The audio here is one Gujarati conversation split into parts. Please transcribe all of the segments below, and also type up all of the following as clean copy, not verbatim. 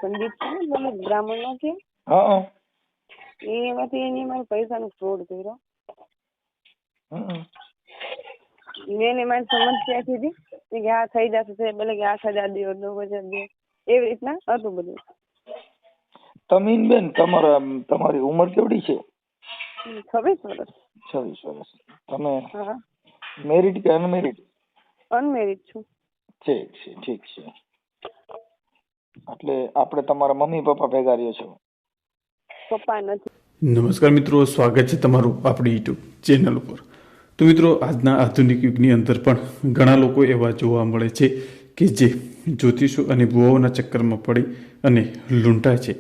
સંદીપ છે ને તમે બ્રાહ્મણ નો છે હા એમાંથી એને મારા પૈસાનો ફ્રોડ કર્યો. મેં મારી સમસ્યા કીધી કે આ થઈ જશે ભલે કે 8,000 દો 9,000 દો એવી રીતના હતું બધું. તમીનબેન તમારી ઉંમર કેવડી છે? 26 વર્ષ. 26 વર્ષ. તમે હા મેરિડ કે અનમેરિડ? અનમેરિડ છું. ઠીક છે. એટલે આપણે તમારા મમ્મી પપ્પા ભેગા રહ્યો છો? પપ્પા નથી. નમસ્કાર મિત્રો, સ્વાગત છે તમારું આપણી યુટ્યુબ ચેનલ ઉપર. તો મિત્રો, આજના આધુનિક યુગની અંદર પણ ઘણા લોકો એવા જોવા મળે છે કે જે જ્યોતિષો અને ભુવાઓના ચક્કરમાં પડી અને લૂંટાય છે.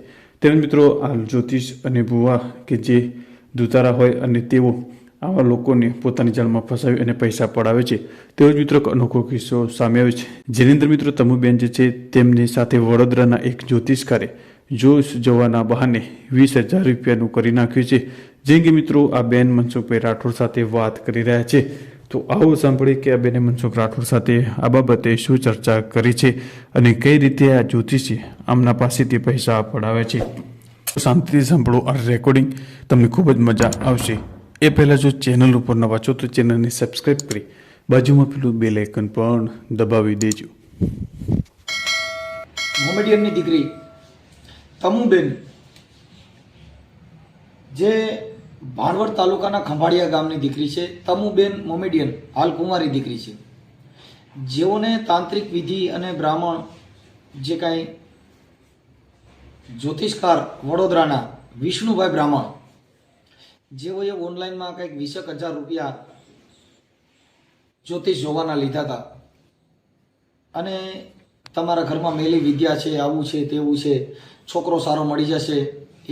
તેમજ મિત્રો, આ જ્યોતિષ અને ભુવા કે જે દુતારા હોય અને તેઓ આવા લોકોને પોતાની જાળમાં ફસાવી અને પૈસા પડાવે છે. તેવો જ મિત્રો અનોખો કિસ્સો સામે આવ્યો છે, જેની અંદર મિત્રો તમુબેન જે છે તેમની સાથે વડોદરાના એક જ્યોતિષકારે જોશ જોવાના બહાને 20,000 રૂપિયાનું કરી નાખ્યું છે. જે કે મિત્રો આ બેન મનસુખભાઈ રાઠોડ સાથે વાત કરી રહ્યા છે. તો આવો સાંભળીએ કે આ બેને મનસુખ રાઠોડ સાથે આ બાબતે શું ચર્ચા કરી છે અને કઈ રીતે આ જ્યોતિષી આમના પાસેથી પૈસા પડાવે છે. શાંતિથી સાંભળો આ રેકોર્ડિંગ, તમને ખૂબ જ મજા આવશે. એ પહેલાં જો ચેનલ ઉપર નવા છો તો ચેનલને સબસ્ક્રાઈબ કરી બાજુમાં પેલું બેલ આઇકન પણ દબાવી દેજો. મોમેડિયનની દીકરી તમુબેન જે ભાણવડ તાલુકાના ખંભાળિયા ગામની દીકરી છે. તમુબેન મોમેડિયન હાલ કુંવારી દીકરી છે, જેઓને તાંત્રિક વિધિ અને બ્રાહ્મણ જે કાંઈ જ્યોતિષકાર વડોદરાના વિષ્ણુભાઈ બ્રાહ્મણ જેઓએ ઓનલાઈનમાં કંઈક 20,000 રૂપિયા જ્યોતિષ જોવાના લીધા હતા અને તમારા ઘરમાં મેલી વિદ્યા છે, આવું છે તેવું છે, છોકરો સારો મળી જશે,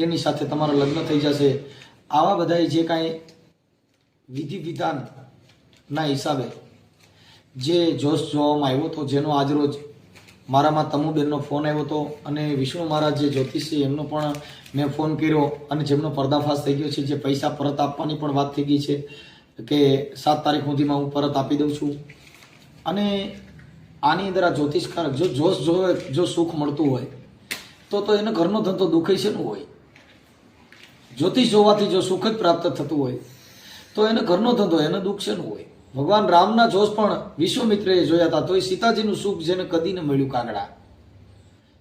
એની સાથે તમારા લગ્ન થઈ જશે, આવા બધાય જે કાંઈ વિધિ વિધાનના હિસાબે જે જોશ જોવામાં આવ્યો હતો, જેનો આજરોજ મારામાં તમુબેનનો ફોન આવ્યો હતો અને વિષ્ણુ મહારાજ જે જ્યોતિષ છે એમનો પણ મેં ફોન કર્યો અને જેમનો પર્દાફાશ થઈ ગયો છે, જે પૈસા પરત આપવાની પણ વાત થઈ ગઈ છે કે 7 તારીખ સુધીમાં હું પરત આપી દઉં છું. અને આની અંદર આ જ્યોતિષકાર જો જોશ જોવે, જો સુખ મળતું હોય તો એને ઘરનો ધંધો દુઃખી છે નું હોય. જ્યોતિષ જોવાથી જો સુખ જ પ્રાપ્ત થતું હોય તો એને ઘરનો ધંધો, એને દુઃખ છે નું હોય. ભગવાન રામના જોશ પણ વિશ્વમિત્રએ જોયા હતા, તો એ સીતાજીનું સુખ જેને કદી ન મળ્યું કાગડા.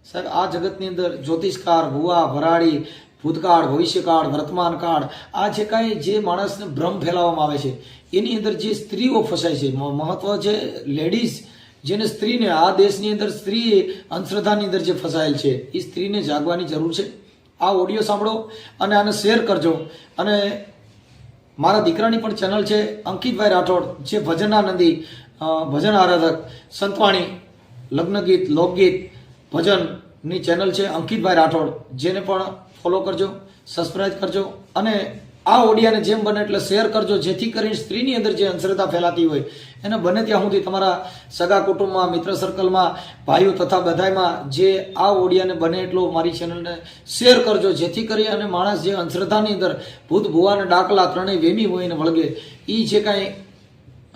સાહેબ, આ જગતની અંદર જ્યોતિષકાર, ભુવા, ભરાડી, ભૂતકાળ, ભવિષ્યકાળ, વર્તમાન કાળ, આ જે કાંઈ જે માણસને ભ્રમ ફેલાવવામાં આવે છે એની અંદર જે સ્ત્રીઓ ફસાય છે, મહત્વ છે લેડીઝ, જેને સ્ત્રીને આ દેશની અંદર સ્ત્રી અંધશ્રદ્ધાની અંદર જે ફસાયેલ છે એ સ્ત્રીને જાગવાની જરૂર છે. આ ઓડિયો સાંભળો અને આને શેર કરજો. અને મારા દીકરાની પણ ચેનલ છે અંકિતભાઈ રાઠોડ, જે ભજનાનંદી, ભજન આરાધક, સંતવાણી, લગ્ન ગીત, લોકગીત, ભજનની ચેનલ છે અંકિતભાઈ રાઠોડ, જેને પણ ફોલો કરજો, સબસ્ક્રાઈબ કરજો અને આ ઓડિયાને જેમ બને એટલે શેર કરજો, જેથી કરીને સ્ત્રીની અંદર જે અંધશ્રદ્ધા ફેલાતી હોય એને બને ત્યાં સુધી તમારા સગા કુટુંબમાં, મિત્ર સર્કલમાં, ભાઈઓ તથા બધાયમાં જે આ ઓડિયાને બને એટલો મારી ચેનલને શેર કરજો, જેથી કરી અને માણસ જે અંધશ્રદ્ધાની અંદર ભૂત ભુવા અને ડાકલા ત્રણેય વેમી હોય એને વળગે, એ જે કાંઈ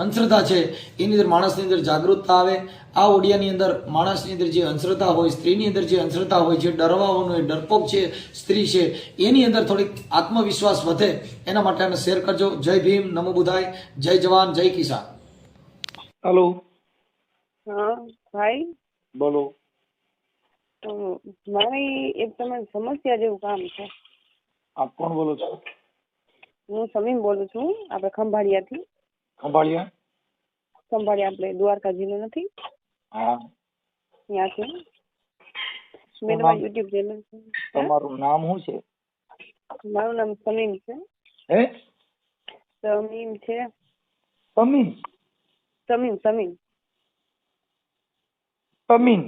અંધશ્રદ્ધા છે એની અંદર માણસની અંદર જાગૃતતા આવે. આ ઓડિયાની અંદર માણસની અંદર જે અંધશ્રદ્ધા હોય, સ્ત્રીની અંદર જે અંધશ્રદ્ધા હોય, જે ડરવાઓનું હોય, ડરપોક છે સ્ત્રી છે, એની અંદર થોડીક આત્મવિશ્વાસ વધે એના માટે આને શેર કરજો. જય ભીમ, નમો બુધાય, જય જવાન, જય કિસાન. હેલો. હા ભાઈ બોલો. તો મારી એક તમારી સમસ્યા જેવું કામ છે. આપ કોણ બોલો છો? હું સમીમ બોલું છું, આપણે ખંભાળિયાથી. ખંભાળિયા? ખંભાળિયા આપણે દ્વારકા જિલ્લો નથી? હા, ત્યાંથી મેં તમારી યુટ્યુબ ચેનલ છે. તમારું નામ શું છે? મારું નામ સમીમ છે. હે? સમીમ છે. તમીન? સમીમ સમીમ. તમીન?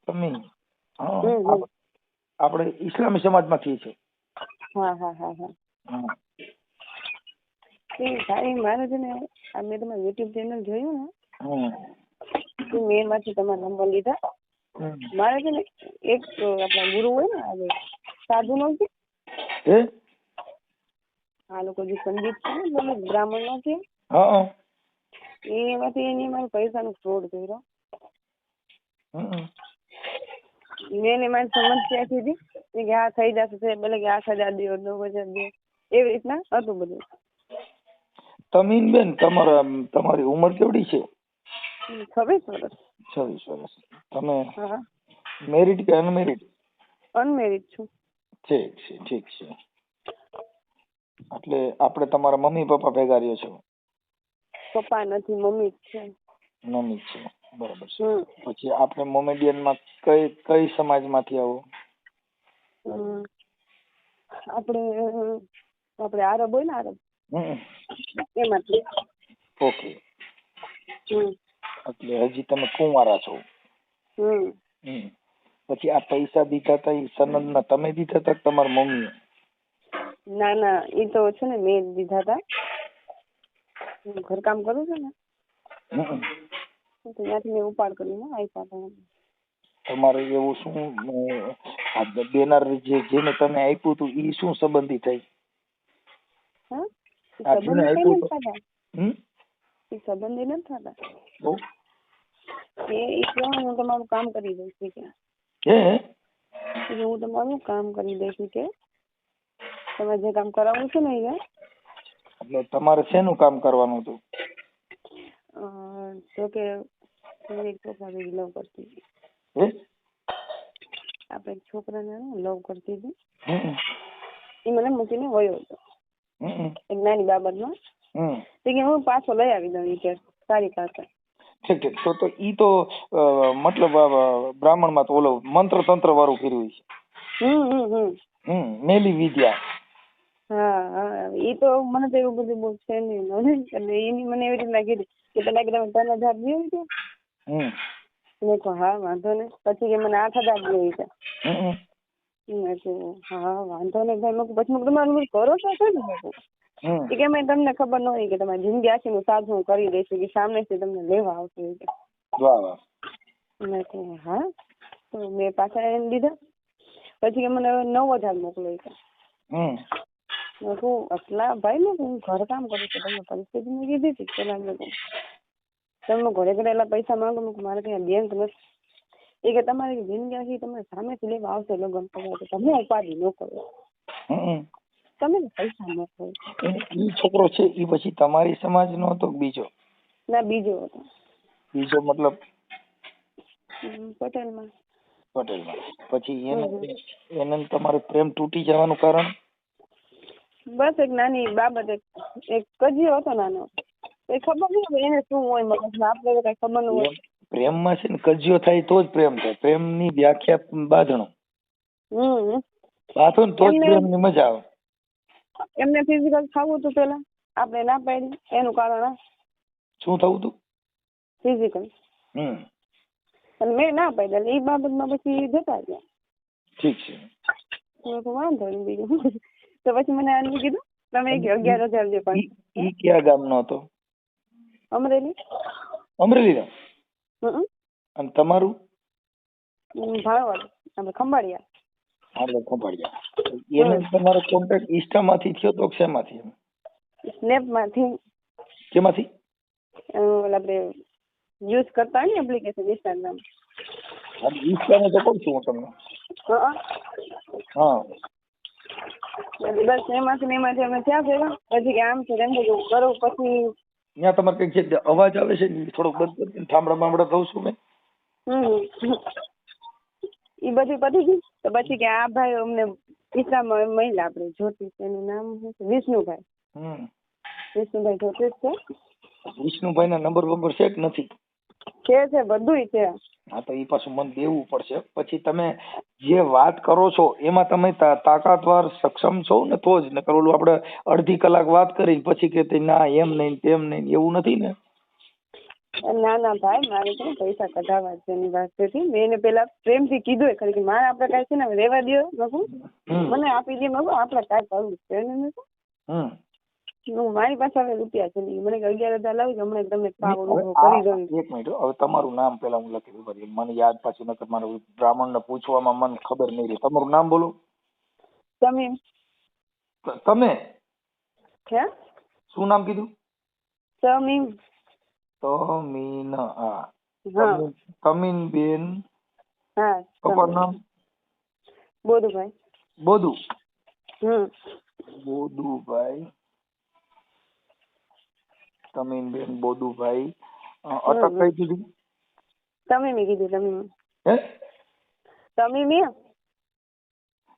તમીમ. હા, આપણે ઇસ્લામી સમાજમાંથી છે. હા હા હા હા. ભાઈ મારે છે ને આ મેં તમારું યુટ્યુબ ચેનલ જોયું ને તો મેં એમાંથી તમારા નંબર લીધા. મારે છે ને એક આપણા ગુરુ હોય ને હવે સાધુ નો છે, આ લોકો જે સંદીપ છે ને તમે બ્રાહ્મણ નો છે, એમાંથી એને મારા પૈસાનો ફ્રોડ કર્યો. મેં ને મારી સમસ્યા હતી કે આ થઈ જશે ભલે કે 8,000 દો 9,000 દો એવી રીતના હતું બધું. તમીનબેન તમારી ઉંમર કેવડી છે? 26 વર્ષ. 26 વર્ષ. તમે હા. મેરિડ કે અનમેરિડ? અનમેરિડ છું. ઠીક છે ઠીક છે. એટલે આપણે તમારા મમ્મી પપ્પા ભેગા રહ્યો છો? પપ્પા નથી, મમ્મી જ છે. મમ્મી જ છે, બરાબર છે. પછી આપણે મોમેડિયનમાં કઈ સમાજમાંથી આવો? આપણે આરબ હોય ને આરબ એમાંથી. ઓકે. એટલે હજી તમે કુંવારા છો. પછી આ પૈસા દીધા હતા એ સનદના તમે દીધા હતા કે તમારા મમ્મીએ? ના ના, એ તો છે ને મેં જ દીધા હતા. હું ઘરકામ કરું છું ને તો ત્યાંથી મેં ઉપાડ કરીને આપ્યા હતા. તમારે એવું શું દેનાર જેને તમે આપ્યું હતું એ શું સંબંધી થઈ? સંબંધી નથી થતા. હું તમારું કામ કરી દઈશ કે હું તમારું કામ કરી દઈશ કે તમે જે કામ કરાવવું છે ને એ. એટલે તમારે શેનું કામ કરવાનું હતું? જો કે એક છોકરા લવ કરતી હતી. આપણે એક છોકરાને લવ કરતી હતી એ મને મૂકીને વયો હતો એક નાની બાબતમાં. હું પાછો લઈ આવી દઉં કે સારી પાસે. ઠીક ઠીક. તો ઈ તો મતલબ બ્રાહ્મણ માં તો ઓલો મંત્ર તંત્ર વાળું કર્યું છે. મેલી વિદ્યા. હા એ તો મને તો એવું બધું બહુ છે નહીં. એટલે એની મને એવી રીતના કીધી કે પેલા કે તમે 3,000 દો છે. મેં કહું હા વાંધો નહીં. પછી કે મને 8,000 દો છે. મેં કહું હા વાંધો નહીં ભાઈ. પછી તમારું કરો છો ને કે મેં તમને ખબર ન હોય કે તમારી જિંદગી આખીનું સાધુ હું કરી દઈશ કે સામેથી તમને લેવા આવશે. મેં કહું હા. તો મેં પાછા એને દીધા. પછી કે મને 9,000 મોકલો છે. મેં કહું આટલા ભાઈ ને હું ઘર કામ કરું છું તમને પરિસ્થિતિ મેં કીધી હતી પેલા. મેં કહું તમે ઘરે ઘરે એટલા પૈસા માંગો. મારે કઈ બેંક નથી. એ કે તમારી જિંદગી આખી તમને સામેથી લેવા આવશે લગ્ન કરવા તો તમે ઉપાધિ ન કરો. તમે પૈસા મોકલો. ઈ છોકરો છે ઈ પછી તમારી સમાજ નો હતો બીજો? ના બીજો હતો. બીજો મતલબ? પટેલમાં. પટેલમાં. પછી એને તમારે પ્રેમ તૂટી જવાનું કારણ? બસ એક નાની બાબત. એક કજિયો હતો નાનો. એ ખબર નહીં એને શું હોય મગજમાં. આપણે કઈ ખબર ન હોય. પ્રેમમાં છે ને કજિયો થાય તો જ પ્રેમ થાય. પ્રેમની વ્યાખ્યા બાંધણું. બાંધો ને તો જ પ્રેમની મજા આવે. એમને ફિઝિકલ થવું હતું પેલા આપણે ના પાડી. એનું કારણ શું થવું હતું? ફિઝિકલ. અને મેં ના પાડી એટલે એ બાબતમાં પછી જતા ગયા. ઠીક છે. વાંધો નહીં બીજું. તો પછી મને આને કીધું તમે 11,000 દે. પણ ઈ કયા ગામનો હતો? અમરેલી. અમરેલી ના? અને તમારું? ભાણવડ. આપણે ખંભાળિયા. આપણે ખંભાળિયા. એને તમારો કોન્ટેક્ટ ઇન્સ્ટામાંથી થયો તો શેમાંથી? સ્નેપમાંથી. કેમાંથી? આપણે યુઝ કરતા હોય ને એપ્લિકેશન ઇન્સ્ટાગ્રામ. ઇન્સ્ટાને તો કહું છું હું તમને. હા. બસ એમાંથી અમે ત્યાં ભેગા. પછી કે આમ છે તેમ છે કરું. પછી ત્યાં તમારે કઈક છે અવાજ આવે છે થોડોક બંધ કરી ઠામડા બામડા થઉં છું મેં. એ બધું પતી ગયું. તો પછી કે આ ભાઈ અમને ઇસ્લામ મહિલા આપણે જ્યોતિષ એનું નામ વિષ્ણુભાઈ. વિષ્ણુભાઈ જ્યોતિષ છે. વિષ્ણુભાઈ ના નંબર છે કે નથી? છે બધું છે. હા તો એ પાછું મન દેવું પડશે. પછી તમે જે વાત કરો છો એમાં તમે તાકાતવાર સક્ષમ છો ને તો જ. નકર ઓલું આપણે અડધી કલાક વાત કરી પછી કે ના એમ નહીં તેમ નહીં એવું નથી ને? ના ના ભાઈ મારે છે ને પૈસા કઢાવવા છે એની વાત હતી. મેં એને પેલા પ્રેમથી કીધું ખરી કે મારે આપણે કાંઈ છે ને રહેવા દો. મને આપી દે. આપણે કાંઈ કરવું છે મારી પાસે હવે રૂપિયા છે નહીં. મને 11,000 લાવી હમણાં તમને કરી દઉં. એક મિનિટ હવે તમારું નામ પેલા હું લખી દઉં. મને યાદ પાછું નકર મારું બ્રાહ્મણ ને પૂછવામાં મને ખબર નહીં રહી. તમારું નામ બોલો. તમીમ. તમે હે શું નામ કીધું? તમીમ. તમીન. હા તમીન બેન હા પપ્પાનું નામ? બોધુભાઈ. બોધુ. બોધુભાઈ, તમીનબેન બોધુભાઈ. અટક કઈ કીધી? તમીમી કીધી. તમીમી. હે? તમીમી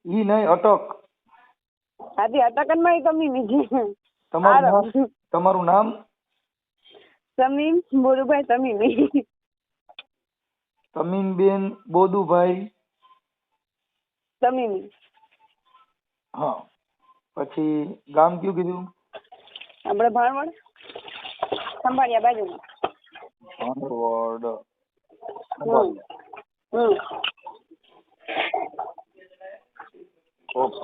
ઈ નહીં, અટક. હાજી અટકનમાં તમીમી છે. તમારું નામ? તમીમ બોધુભાઈ તમીમી. તમીનબેન બોધુભાઈ તમીમી. હા. પછી ગામ કયું કીધું? આપણે ભાણવડ, ખંભાળિયા બાજુમાં. ભાણવડ. ઓકે,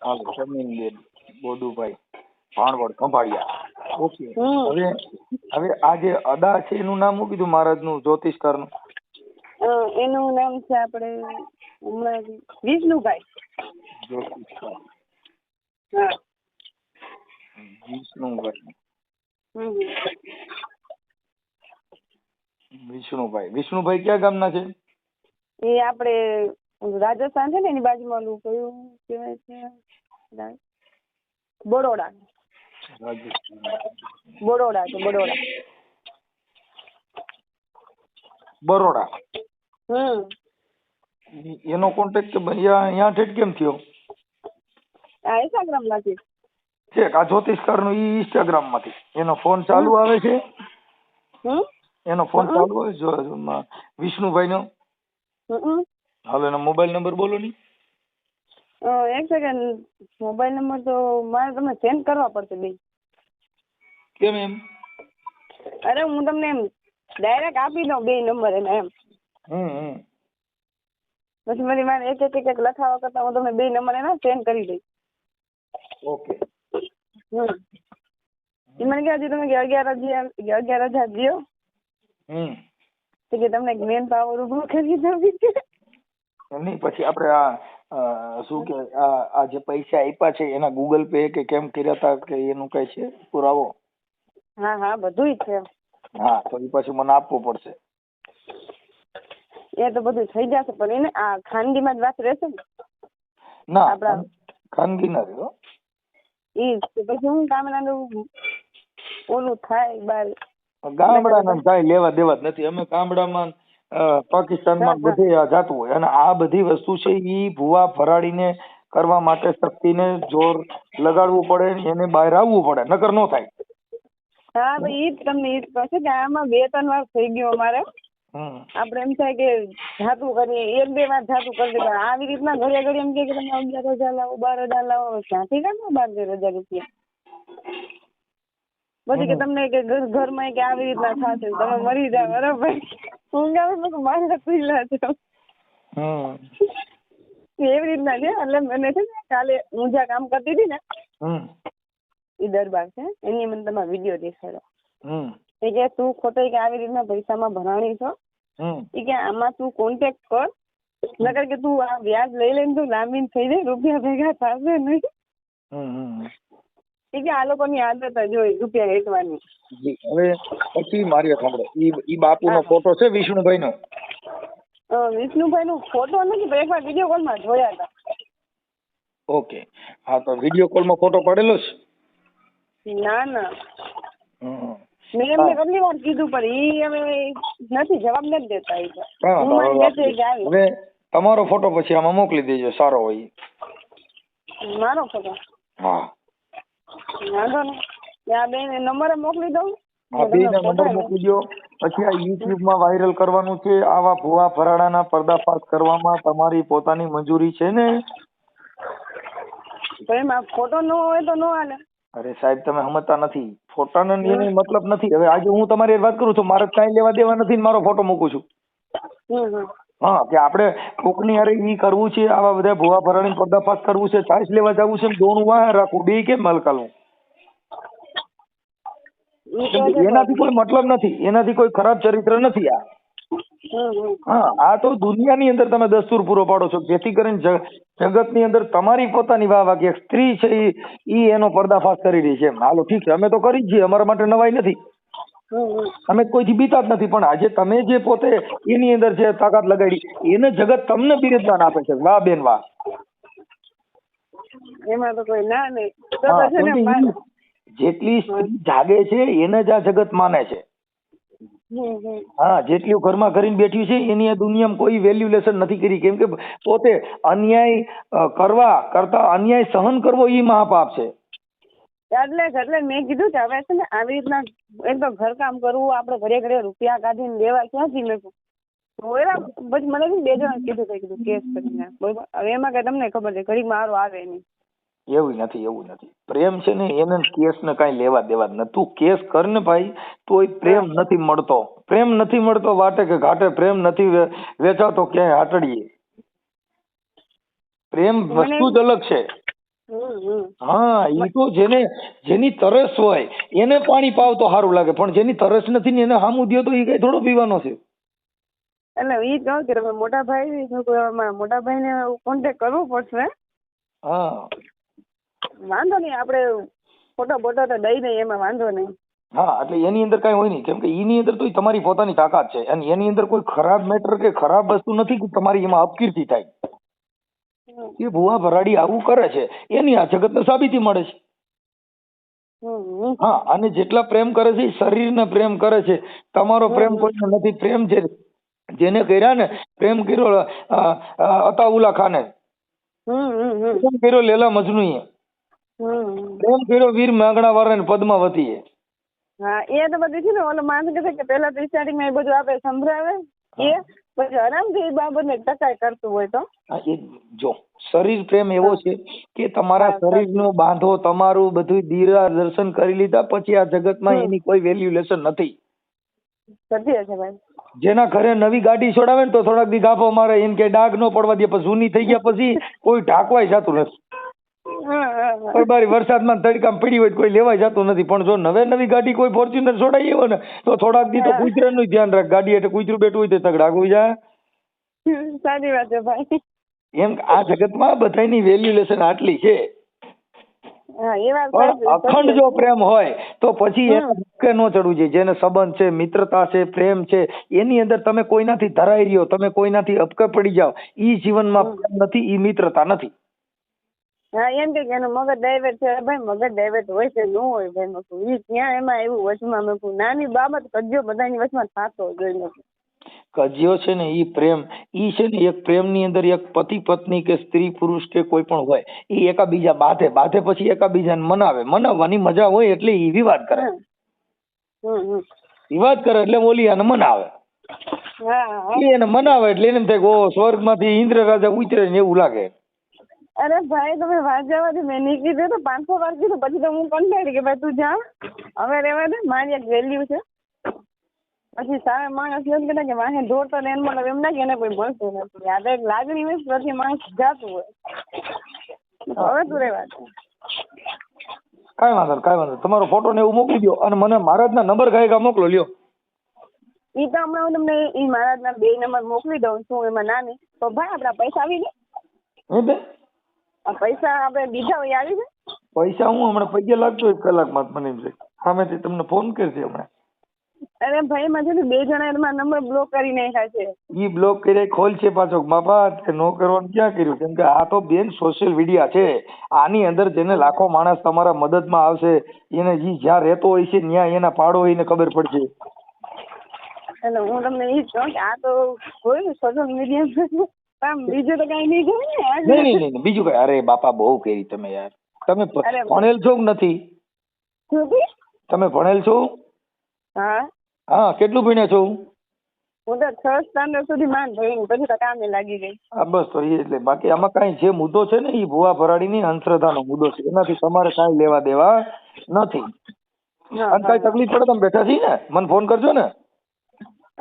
હાલો. તમીનબેન બોધુભાઈ, ભાણવડ, ખંભાળિયા. ઓકે. હવે આ જે અદા છે એનું નામ શું કીધું મહારાજનું, જ્યોતિષકારનું? એનું નામ છે આપણે હમણાં વિષ્ણુભાઈ. જ્યોતિષકાર. હા, વિષ્ણુભાઈ. વિષ્ણુભાઈ ક્યાં ગામના છે? એ આપણે રાજસ્થાન છે ને એની બાજુમાં ઓલું કયું કહેવાય છે, બરોડા. બરોડા છે, બરોડા. બરોડા. એનો કોન્ટેક્ટ અહીંયા ઠેઠ કેમ થયો? આ ઇન્સ્ટાગ્રામ માંથી છે. આ જ્યોતિષકાર નું ઈ ઇન્સ્ટાગ્રામ માંથી એનો ફોન ચાલુ આવે છે. એનો ફોન ચાલુ આવે છે વિષ્ણુભાઈ નો. હાલો, એનો મોબાઈલ નંબર બોલો ની. એક સેકન્ડ. મોબાઈલ નંબર તો મારે તમને સેન્ડ કરવા પડશે બે. કેમ એમ? અરે હું તમને એમ ડાયરેક્ટ આપી દઉં બે નંબર એને એમ. પછી મારે એક લખાવા કરતા હું તમને બે નંબર એના સેન્ડ કરી દઈશ. ઓકે. એ મને કહે છે તમે 11,000 દો કે તમને મેન પાવર ઉભો કરી દઉં. નહીં, પછી આપણે આ શું કે આ જે પૈસા આપ્યા છે એના ગૂગલ પે કે કેમ કર્યા હતા કે એનું કઈ છે પુરાવો? હા બધું છે. હા, તો એ પછી મને આપવું પડશે. એ તો બધું થઈ જશે, પણ એને આ ખાનગીમાં જ વાત રહેશે ને? ના, આપણા ખાનગી ના રહ્યો. એ પછી હું ગામડાનું ઓલું થાય બાર. ગામડાના કાંઈ લેવા દેવા જ નથી. અમે ગામડામાં પાકિસ્તાનમાં બધે જાતું હોય, અને આ બધી વસ્તુ છે ઈ ભૂવા ફરાડીને કરવા માટે શક્તિને જોર લગાડવું પડે, એને બહાર આવવું પડે, નકર નો થાય. હા, તો ઈ જ તમને ઈ જ કહું છું કે આમાં 2-3 વાર થઈ ગયો અમારે. આપણે એમ થાય કે જાતું કરીએ, 1-2 વાર જાતું કરી દે. આવી રીતના ઘરે ઘડી એમ કે તમે 11,000 લાવો, 12,000 લાવો. ક્યાંથી કાઢો 12,000 રૂપિયા? પછી કે તમને કે ઘરમાં કે આવી રીતના થશે, તમે મરી જાવ. બરાબર, ઊંઘાવે મારે પીલા છે એવી રીતના છે. એટલે મને છે ને કાલે હું જ્યાં કામ કરતી હતી ને એ દરબાર છે, એની મને તમારો વિડીયો દેખાડ્યો. એ કે તું ખોટો કે આવી રીતના પૈસામાં ભરાણી છો, એ કે આમાં તું કોન્ટેક્ટ કર, નકર કે તું આ વ્યાજ લઈ લઈને તું લાંબી થઈ જાય, રૂપિયા ભેગા થશે નહીં. એ કે આ લોકોની આદત જ હોય રૂપિયા હેઠવાની. હવે પછી મારી સાંભળો, ઈ બાપુનો ફોટો છે વિષ્ણુભાઈ નો? વિષ્ણુભાઈ નો ફોટો નથી, પણ એકવાર વિડીયો કોલમાં જોયા હતા. ઓકે, હા, તો વિડીયો કોલમાં ફોટો પડેલો છે? ના મેં એમને કેટલી વાર કીધું, પણ ઈ હવે નથી, જવાબ નથી દેતા. હવે તમારો ફોટો પછી આમાં મોકલી દેજો, સારો હોય. મારો ફોટો? હા, વાંધો નહીં. આ બે નંબર મોકલી દઉં. હા, બે નંબર મોકલી દો. પછી આ યુટ્યુબ માં વાયરલ કરવાનું છે. આવા ભુવા ફરાડાના પર્દાફાશ કરવામાં તમારી પોતાની મંજૂરી છે ને? તો એમાં ફોટો ન હોય તો ન હાલે. અરે સાહેબ, તમે સમજતા નથી. ફોટાનો એનો મતલબ નથી. હવે આજે હું તમારી વાત કરું છું, મારે કાંઈ લેવા દેવા નથી, મારો ફોટો મૂકું છું. હા, કે આપણે કોકની હારે ઈ કરવું છે, આવા બધા ભુવા ફરાડીને પર્દાફાશ કરવું છે, ચાર્જ લેવા જવું છે, દોણું વાહ રાખવું, બે કેમ મલકાલું? એનાથી કોઈ મતલબ નથી, એનાથી કોઈ ખરાબ ચરિત્ર નથી આ. હા, આ તો દુનિયાની અંદર તમે દસ્તુર પૂરો પાડો છો, જેથી કરીને જગતની અંદર તમારી પોતાની વાહ કે સ્ત્રી છે ઈ એનો પર્દાફાશ કરી રહી છે. હાલો ઠીક છે, અમે તો કરી જ છીએ, અમારા માટે નવાઈ નથી. અમે કોઈથી બીતા જ નથી, પણ આજે તમે જે પોતે એની અંદર જે તાકાત લગાડી એને જગત તમને બિરદાન આપે છે. વાહ બેન વાહ. એમાં તો કોઈ ના નહીં. તો છે ને જેટલી સ્ત્રી જાગે છે એને જ આ જગત માને છે. હા, જેટલું ઘરમાં કરીને બેઠ્યું છે એની આ દુનિયામાં કોઈ વેલ્યુલેશન નથી કરી, કેમ કે પોતે અન્યાય કરતા અન્યાય સહન કરવો એ મહાપાપ છે. એટલે મેં કીધું કે હવે છે ને આવી રીતના એક તો ઘરકામ કરવું, આપણે ઘરે ઘરે રૂપિયા કાઢીને લેવા ક્યાંથી મેં પછી મને 2 જણા કીધું કેસ કરીને, બરોબર. હવે એમાં કઈ તમને ખબર છે ઘડી મારો આવે નહીં. એવું નથી. પ્રેમ છે ને એને કેસ ને કઈ લેવા દેવા જ નથી. તું કેસ કર ને ભાઈ, તોય પ્રેમ નથી મળતો. પ્રેમ નથી મળતો વાટે કે ઘાટે, પ્રેમ નથી વેચાતો ક્યાંય હાટડીએ. પ્રેમ વસ્તુ જ અલગ છે. હા, એ તો જેની તરસ હોય એને પાણી પાવ તો સારું લાગે, પણ જેની તરસ નથી ને એને સામું દો તો એ કઈ થોડો પીવાનો છે. એટલે એ કહું કે મોટા ભાઈ ને કોન્ટેક્ટ કરવો પડશે. હા, વાંધો નહીં, આપણે ફોટો તો દઈ દઈએ, એમાં વાંધો નહીં. હા, એટલે એની અંદર કઈ હોય નહીં, કેમ કે એની અંદર તો તમારી પોતાની તાકાત છે અને એની અંદર કોઈ ખરાબ મેટર કે ખરાબ વસ્તુ નથી કે તમારી એમાં અપકીર્તિ થાય. એ ભુવા ભરાડી આવું કરે છે એની આ જગતને સાબિતી મળે છે. હા, અને જેટલા પ્રેમ કરે છે શરીરને પ્રેમ કરે છે. તમારો પ્રેમ કોઈને નથી. પ્રેમ જેને કર્યા ને, પ્રેમ કર્યો અતાઉલ્લા ખાને, પ્રેમ કર્યો લેલા મજનુએ, પ્રેમ કર્યો વીર માંગણા વાળા પદ્માવતીએ. હા, એ તો બધું છે ને ઓલો માણસ કહે કે પેલા તો સ્ટાર્ટિંગ માં એ બધું આપણે સંભળાવે, એ પછી આરામથી એ બાબતને ટકાઈ કરતું હોય તો. એ જો શરીર પ્રેમ એવો છે કે તમારા શરીરનો બાંધો, તમારું બધું દીરા દર્શન કરી લીધા પછી આ જગતમાં એની કોઈ વેલ્યુલેશન નથી. સત્ય છે ભાઈ. જેના ઘરે નવી ગાડી છોડાવે ને તો થોડાક દી ગાફો મારે, એમ કે ડાઘ ન પડવા દે, પછી જૂની થઈ ગયા પછી કોઈ ઢાંકવાય જતું નથી. બારી વરસાદમાં તડકામાં પડી હોય કોઈ લેવાય જતું નથી. પણ જો નવી ગાડી કોઈ ફોર્ચ્યુનર છોડાવી હોય ને તો થોડાક દી તો કૂતરાનું ધ્યાન રાખ. ગાડી એટલે કૂતરું બેઠું હોય તો તગડાગું જાય. સારી વાત છે ભાઈ. એમ આ જગતમાં બધાની વેલ્યુલેશન આટલી છે. પણ અખંડ જો પ્રેમ હોય તો પછી એને ધક્કે ન ચડવું જોઈએ. જેને સંબંધ છે, મિત્રતા છે, પ્રેમ છે, એની અંદર તમે કોઈનાથી ધરાઈ રહ્યો, તમે કોઈનાથી અપકે પડી જાઓ, ઈ જીવનમાં પ્રેમ નથી, ઈ મિત્રતા નથી. હા, એમ કે એનું મગજ ડાયવર્ટ છે ભાઈ. મગજ ડાયવર્ટ હોય છે, ન હોય ભાઈ. મકું ઈ ક્યાં એમાં એવું વચમાં મકું નાની બાબત કજ્યો બધાની વચમાં થતો જોઈ. કજિયો છે ને ઈ પ્રેમ, ઈ છે ને એક પ્રેમ ની અંદર એક પતિ પત્ની કે સ્ત્રી પુરુષ કે કોઈ પણ હોય, ઈ એકાબીજા બાંધે પછી એકાબીજાને મનાવવાની મજા હોય એટલે ઈ વિવાદ કરે. વિવાદ કરે એટલે ઓલી આને મનાવે. એને મનાવે એટલે એને થાય ઓ સ્વર્ગ માંથી ઇન્દ્ર રાજા ઉતરે ને એવું લાગે. અરે ભાઈ તમે વાત જવાથી મેં નહીં કીધું તો 500 વાર કીધું, પછી તો હું કંટાળી કે ભાઈ તું જા હવે રહેવા દે, મારી એક વેલ્યુ છે. પછી સારા માણસ એમ કે કે વાહે દોડતો ને એમ એમ ના કે એને કોઈ મળતું નથી. આ એક લાગણી હોય પ્રતિ માણસ જાતું હોય. હવે તું રહેવા દે. કાંઈ વાંધો તમારો ફોટો ને એવું મોકલી દો અને મને મહારાજના નંબર ગાયકા મોકલો લ્યો. ઈ તો હમણાં હું તમને ઈ મહારાજના 2 નંબર મોકલી દઉં છું, એમાં નાની તો ભાઈ આપડા પૈસા આવી ગયા. પૈસા આપણે દીધા હોય આવી જાય. પૈસા હું હમણાં પગે લાગતો 1 કલાકમાં મને એમ છે. સામેથી તમને ફોન કરશે હમણાં. અરે ભાઈ માં છે ને 2 જણા એમાં નંબર બ્લોક કરી નાખ્યા છે. ઈ બ્લોક કરી ખોલ છે પાછો બાપા, તે નો કરવાનું ક્યાં કર્યું? કેમ કે આ તો બેન સોશિયલ મીડિયા છે. આની અંદર જેને લાખો માણસ તમારા મદદમાં આવશે, એને જી જ્યાં રહેતો હોય છે ત્યાં એના પાડો હોય ને ખબર પડશે. એટલે હું તમને ઈ કહું કે આ તો કોઈ સોશિયલ મીડિયા બીજું તો કઈ નહીં જોયું ને. નહીં બીજું કઈ. અરે બાપા બહુ કરી તમે યાર. તમે ભણેલ છો કે નથી? તમે ભણેલ છો? હા, કેટલું ભણ્યા છો? હું તો 6th સ્ટાન્ડર્ડ સુધી માન ભણી, પછી તો કામે લાગી ગઈ. હા બસ તો એટલે બાકી આમાં કઈ જે મુદ્દો છે ને એ ભુવા ભરાડીની અંધશ્રદ્ધાનો મુદ્દો છે. એનાથી તમારે કઈ લેવા દેવા નથી. અને કઈ તકલીફ પડે તમે બેઠા છીએ ને, મને ફોન કરજો ને.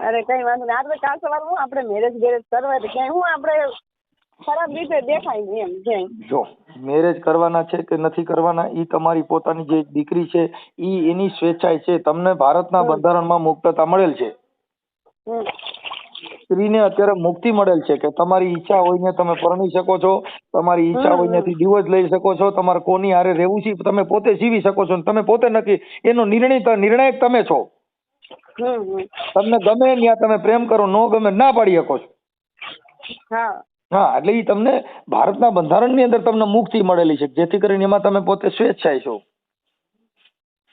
અરે કઈ વાંધો નહીં. આપણે કાલ સવારે હું આપણે મેરેજ કરવા તો ક્યાંય હું આપણે ખરાબ રીતે દેખાય ને એમ ક્યાંય. જો મેરેજ કરવાના છે કે નથી કરવાના એ તમારી પોતાની જે દીકરી છે એ એની સ્વેચ્છાએ છે. તમને ભારતના બંધારણમાં મુક્તતા મળેલ છે. સ્ત્રીને અત્યારે મુક્તિ મળેલ છે કે તમારી ઈચ્છા હોય ને તમે પરણી શકો છો, તમારી ઈચ્છા હોય ને ડિવોર્સ લઈ શકો છો, તમારે કોની હારે રહેવું છે તમે પોતે જીવી શકો છો, તમે પોતે નક્કી એનો નિર્ણાયક તમે છો. તમને ગમે ત્યાં તમે પ્રેમ કરો, નો ગમે ના પાડી શકો છો. હા હા, એટલે એ તમને ભારતના બંધારણની અંદર તમને મુક્તિ મળેલી છે, જેથી કરીને એમાં તમે પોતે સ્વેચ્છાય છો.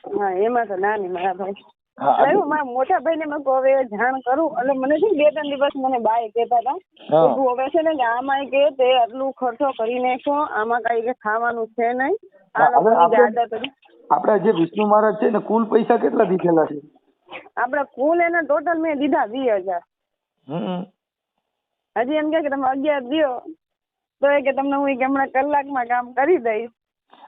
હા એમાં તો ના નહીં મારા ભાઈ. હા, એટલે હું મારા મોટા ભાઈને મેં કહું હવે જાણ કરું. એટલે મને છે ને 2-3 દિવસ મને બાય કહેતા હતા હા. કે તું હવે છે ને કે આમાં કે તે આટલું ખર્ચો કરી નાખો, આમાં કઈ કે ખાવાનું છે નહીં. આ હવે લોકોની જે આદત હતી. આપડા જે વિષ્ણુ મહારાજ છે ને કુલ પૈસા કેટલા દીધેલા છે? આપણે કુલ એને ટોટલ મેં દીધા 20,000. હજી એમ કે તમે 11 દ્યો તો એ કે તમને હું કે હમણાં કલાકમાં કામ કરી દઈશ.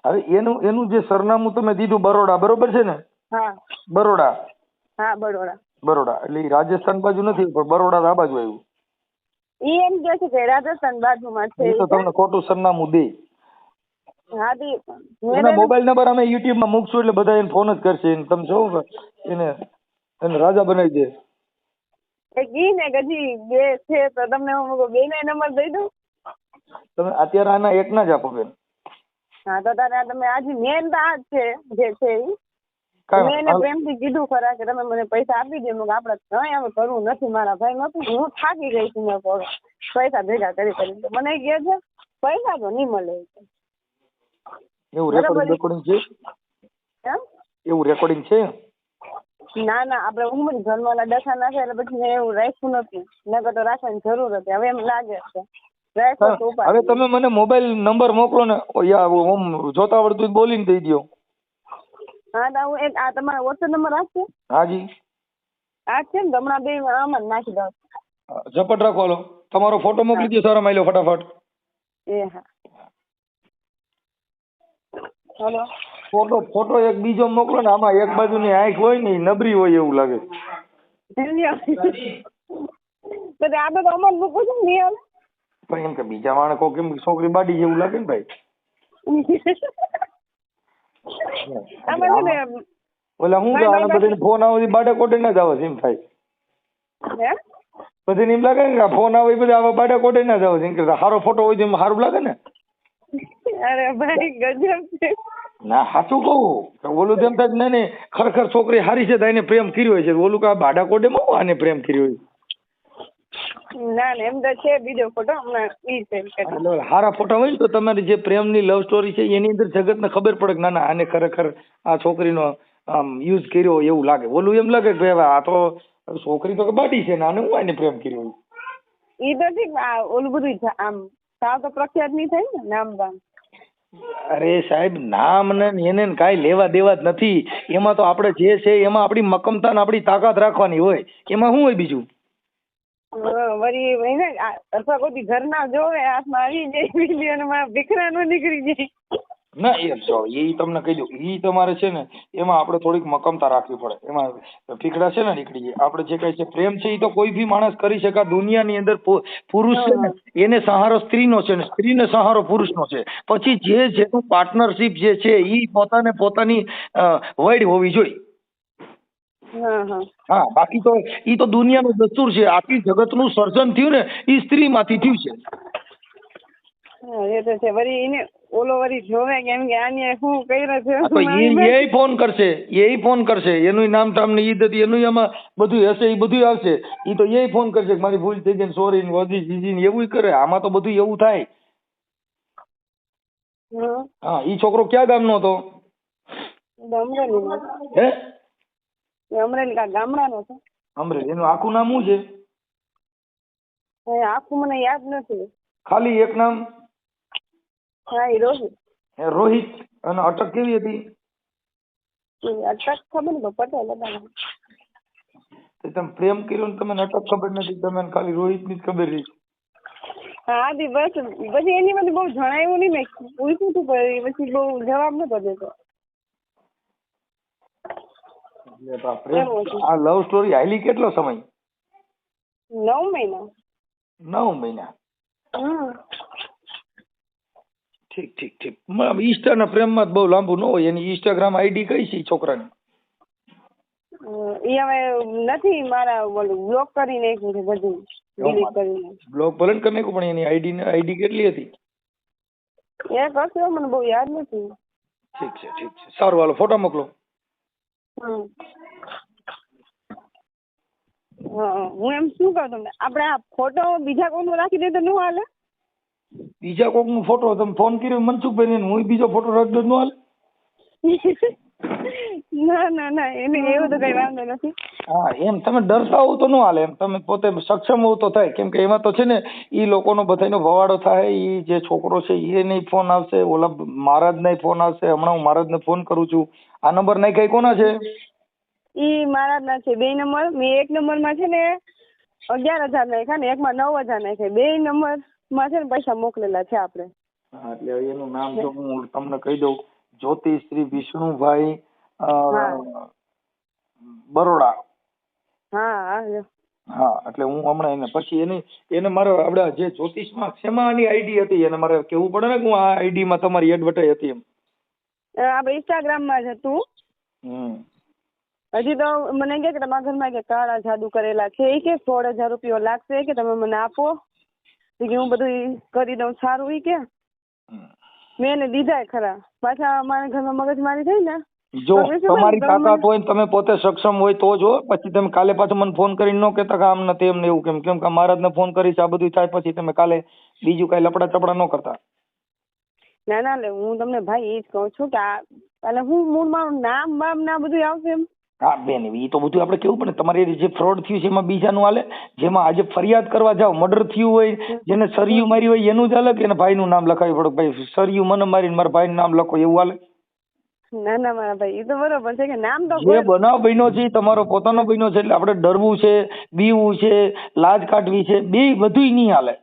હવે એનું જે સરનામું તમે દીધું બરોડા, બરોબર છે ને? હા બરોડા. હા બરોડા. બરોડા એટલે ઈ રાજસ્થાન બાજુ નથી, પણ બરોડા આ બાજુ આવ્યું. ઈ એમ કે છે કે રાજસ્થાન બાજુમાં છે. એ તો તમને ખોટું સરનામું દે. હા એના મોબાઈલ નંબર અમે યુટ્યુબ માં મૂકશું એટલે બધા એને ફોન જ કરશે. તમે જો એને રાજા બનાવી દે. ઈ ને હજી 2 છે તો તમને હું 2 ના નંબર દઈ દઉં. તમે અત્યારે આના એક ના જ આપો બેન. હા તો તારે તમે આજે મેન તો આ જ છે જે છે ઈ. મેં એને પ્રેમથી કીધું ખરા કે તમે મને પૈસા આપી દે. આપણે કઈ હવે કરવું નથી મારા ભાઈ નથી, હું થાકી ગઈ છું. મેં પૈસા ભેગા કરી મને કહે છે પૈસા તો નહીં મળે. એવું રેકોર્ડિંગ છે? એવું રેકોર્ડિંગ છે? ના ના, આપણે ઉમર ઘરવાળા ડખા નાખે એટલે પછી મેં એવું રાખ્યું નથી. નકર તો રાખવાની જરૂર હતી. હવે એમ લાગે છે હવે તમે મને મોબાઈલ નંબર મોકલો ને, જોતા આવડતું બોલીને દઈ દો. હા તો હું આ તમારા વોટ્સએપ નંબર આપશે? હાજી આ છે ને હમણાં 2 આમાં જ નાખી દઉં. ઝપટ રાખો. હાલો તમારો ફોટો મોકલી દો સારા માયલો ફટાફટ. એ હા હલો ફોટો એક બીજો મોકલો ને. આમાં એક બાજુની આંખ હોય ને નબળી હોય એવું લાગે. તો આ તો અમાર મૂકું છું ને નહીં. પણ એમ કે બીજા માણસો કેમ છોકરી બાડી જેવું લાગે ને ભાઈ. ઓલા હું બધાને ફોન આવે બાડે કોટે ના જ આવે એમ થાય. બધી એમ લાગે ને ફોન આવે બધા આવા બાડે કોટે ના જ આવે એમ કે સારો ફોટો હોય તો સારું લાગે ને. અરે ભાઈ ગજબ છે. ના સાચું કહું ઓલું તેમ થાય ને ખરેખર છોકરી હારી છે તો એને પ્રેમ કર્યો છે. ઓલું કા બાડા કોટે માં આને પ્રેમ કર્યો. ના ના એમ તો છે બીજો ફોટો હમણાં ઈ છે. હારા ફોટા હોય ને તો તમારી જે પ્રેમની લવ સ્ટોરી છે એની અંદર જગતને ખબર પડે કે ના ના આને ખરેખર આ છોકરીનો યુઝ કર્યો એવું લાગે. ઓલું એમ લાગે કે ભાઈ આ તો છોકરી તો બાટી છે ને આને હું આને પ્રેમ કર્યો. ઈ તો ઠીક ઓલું બધું આમ સાવ તો પ્રખ્યાત નહીં થાય ને નામ બામ. અરે સાહેબ નામ ને એને કાંઈ લેવા દેવા જ નથી. એમાં તો આપણે જે છે એમાં આપણી મક્કમતા ને આપણી તાકાત રાખવાની હોય. એમાં શું હોય બીજું? વળી ને અથવા કોઈ ઘરના જોવે હાથમાં આવી જાય અને મારા દીકરા નો નીકળી જાય. ના એ તમને કહી દઉં એ તમારે છે ને એમાં આપણે થોડીક મક્કમતા રાખવી પડે. એમાં ફીકડા છે ને નીકળી જાય. આપણે જે કઈ છે પ્રેમ છે એ તો કોઈ બી માણસ કરી શકે. દુનિયાની અંદર પુરુષ છે ને એને સહારો સ્ત્રીનો છે ને સ્ત્રીને સહારો પુરુષનો છે. પછી જેનું પાર્ટનરશિપ જે છે એ પોતાની વૈડ હોવી જોઈએ. હા બાકી તો ઈ તો દુનિયાનો દસ્તુર છે. આખી જગતનું સર્જન થયું ને ઈ સ્ત્રીમાંથી થયું છે. એ તો છે. વળી એને ઓલો વળી જોવે કેમ કે આને શું કર્યું છે તો એ ફોન કરશે એનું નામ તમને ઈ હતી એનું એમાં બધું હશે એ બધું આવશે. ઈ તો એ ફોન કરશે કે મારી ભૂલ થઈ ગઈ સોરી ને વધી જીજી ને એવું કરે. આમાં તો બધું એવું થાય. હા ઈ છોકરો ક્યાં ગામનો હતો? હે અમરેલી ગામડાનો છે. અમરેલી. એનું આખું નામ શું છે? આખું મને યાદ નથી. ખાલી એક નામ? હા એ રોહિત. રોહિત. અને અટક કેવી હતી? અટક ખબર ને પટેલ હતા. તમે પ્રેમ કર્યો ને તમને અટક ખબર નથી. તમે ખાલી રોહિત ની જ ખબર રહી. હા દી બસ પછી એની મને બહુ જણાવ્યું નહીં. મેં પૂછ્યું હતું પછી બહુ જવાબ નતો દેતો. આ લવ સ્ટોરી હાલી કેટલો સમય? 9 મહિના. 9 મહિના. ઠીક. ઈસ્ટાના પ્રેમમાં બહુ લાંબુ ન હોય. એની ઇન્સ્ટાગ્રામ આઈડી કઈ છે છોકરાની? એ હવે નથી મારા બ્લોક કરી નાખ્યું છે બધું. બ્લોક ભલે કરી નાખ્યું પણ એની આઈડી કેટલી હતી? એક હશે મને બહુ યાદ નથી. ઠીક છે. સારું હાલો ફોટો મોકલો. હું એમ શું કહું તમને, આપણે આ ફોટો બીજા કોઈનો રાખી દે તો ન હાલે? બીજા કોક નો ફોટો તમે ફોન કર્યો મનસુખભાઈ ને, હું બીજો ફોટો રાખી દઉં નો હાલે? ના ના ના, એને એવું તો કઈ વાંધો નથી. હા એમ તમે ડરતા હોવ તો ન હાલે, એમ તમે પોતે સક્ષમ હોવ તો થાય. કેમ કે એમાં તો છે ને ઈ લોકોનો બધાનો ભવાડો થાય. ઈ જે છોકરો છે એ નહીં ફોન આવશે, ઓલા મહારાજ નહીં ફોન આવશે. હમણાં હું મહારાજને ફોન કરું છું. આ નંબર નહીં કઈ કોના છે? ઈ મારા ના છે 2 નંબર. મેં એક નંબર માં છે ને 11,000 નાખ્યા ને એકમાં 9,000 નાખ્યા. 2 નંબર માં છે ને પૈસા મોકલેલા છે આપણે. હા એટલે એનું નામ તો હું તમને કહી દઉં, જ્યોતિ શ્રી વિષ્ણુભાઈ બરોડા. હા હા એટલે હું હમણાં એને પછી એને મારે આપણે જે જ્યોતિષમાં શેમાં આની આઈડી હતી એને મારે કેવું પડે ને કે હું આ આઈડી માં તમારી એડવર્ટાઈઝ હતી એમ. આપણે ઇન્સ્ટાગ્રામ માં જ હતું. હજી તો મને કે તમારા ઘરમાં કે કાળા જાદુ કરેલા છે, એ કે 16,000 રૂપિયા લાગશે કે તમે મને આપો, હું બધું કરી દઉં. સારું ઈ કે મેં એને દીધા ખરા. પાછા અમારા ઘરમાં મગજમારી થઈ ને. જો તમારી તાકાત હોય ને તમે પોતે સક્ષમ હોય તો જો, પછી તમે કાલે પાછું મને ફોન કરીને ન કહેતા કે આમ નથી એમ ને એવું. કેમ કે મહારાજને ફોન કરીશ આ બધું થાય પછી તમે કાલે બીજું કઈ લપડા ચપડા ન કરતા. ના ના લે, હું તમને ભાઈ એ જ કહું છું કે એટલે હું મૂળ મારું નામ બામ ના બધું આવશે એમ. હા બેન એ તો બધું આપણે કેવું પડે. તમારી જે ફ્રોડ થયું છે એમાં બીજાનું હાલે, જેમાં આજે ફરિયાદ કરવા જાવ મર્ડર થયું હોય, જેને સરિયું મારી હોય એનું જ હાલે કે ભાઈનું નામ લખાવી પડે, ભાઈ સરિયું મને મારીને મારા ભાઈનું નામ લખો એવું હાલે? ના ના મારા ભાઈ, એ તો બરોબર છે કે નામ તો જે બનાવ બન્યો છે તમારો પોતાનો બન્યો છે એટલે આપણે ડરવું છે, બીવું છે, લાજ કાઢવી છે, બે બધું નહીં હાલે.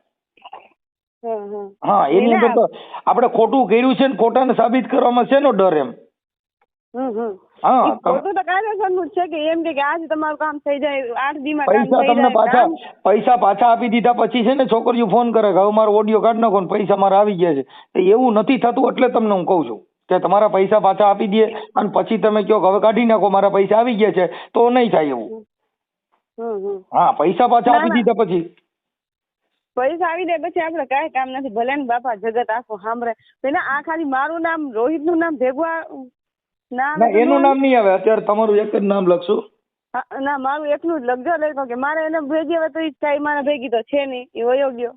હા એની અંદર તો આપણે ખોટું કર્યું છે ને ખોટાને સાબિત કરવામાં છે નો ડર એમ. હા ખોટું તો કાયદેસરનું જ છે કે એમ કે આજે તમારું કામ થઈ જાય 8 દી માં કામ થઈ જાય. તમને પૈસા પાછા આપી દીધા પછી છે ને છોકરીઓ ફોન કરે કે હવે મારો ઓડિયો કાઢ નાખો ને પૈસા મારા આવી ગયા છે. એવું નથી થતું એટલે તમને હું કહું છું કે તમારા પૈસા પાછા આપી દે અને પછી તમે કહો હવે કાઢી નાખો મારા પૈસા આવી ગયા છે, તો નહીં થાય એવું. હા પૈસા પાછા આપી દીધા પછી પૈસા આવી જાય પછી આપડે કઈ કામ નથી. ભલે ને બાપા જગત આખું સાંભળે. પેલા આ ખાલી મારું નામ રોહિત નું નામ ભેગું ના એનું નામ નહીં આવે. અત્યારે તમારું એક જ નામ લખશું. ના મારું એકલું જ લખજો. લખો કે મારે એને ભેગી હવે તો ઈ કઈ મારા ભેગી તો છે નહીં, એ વયો ગયો.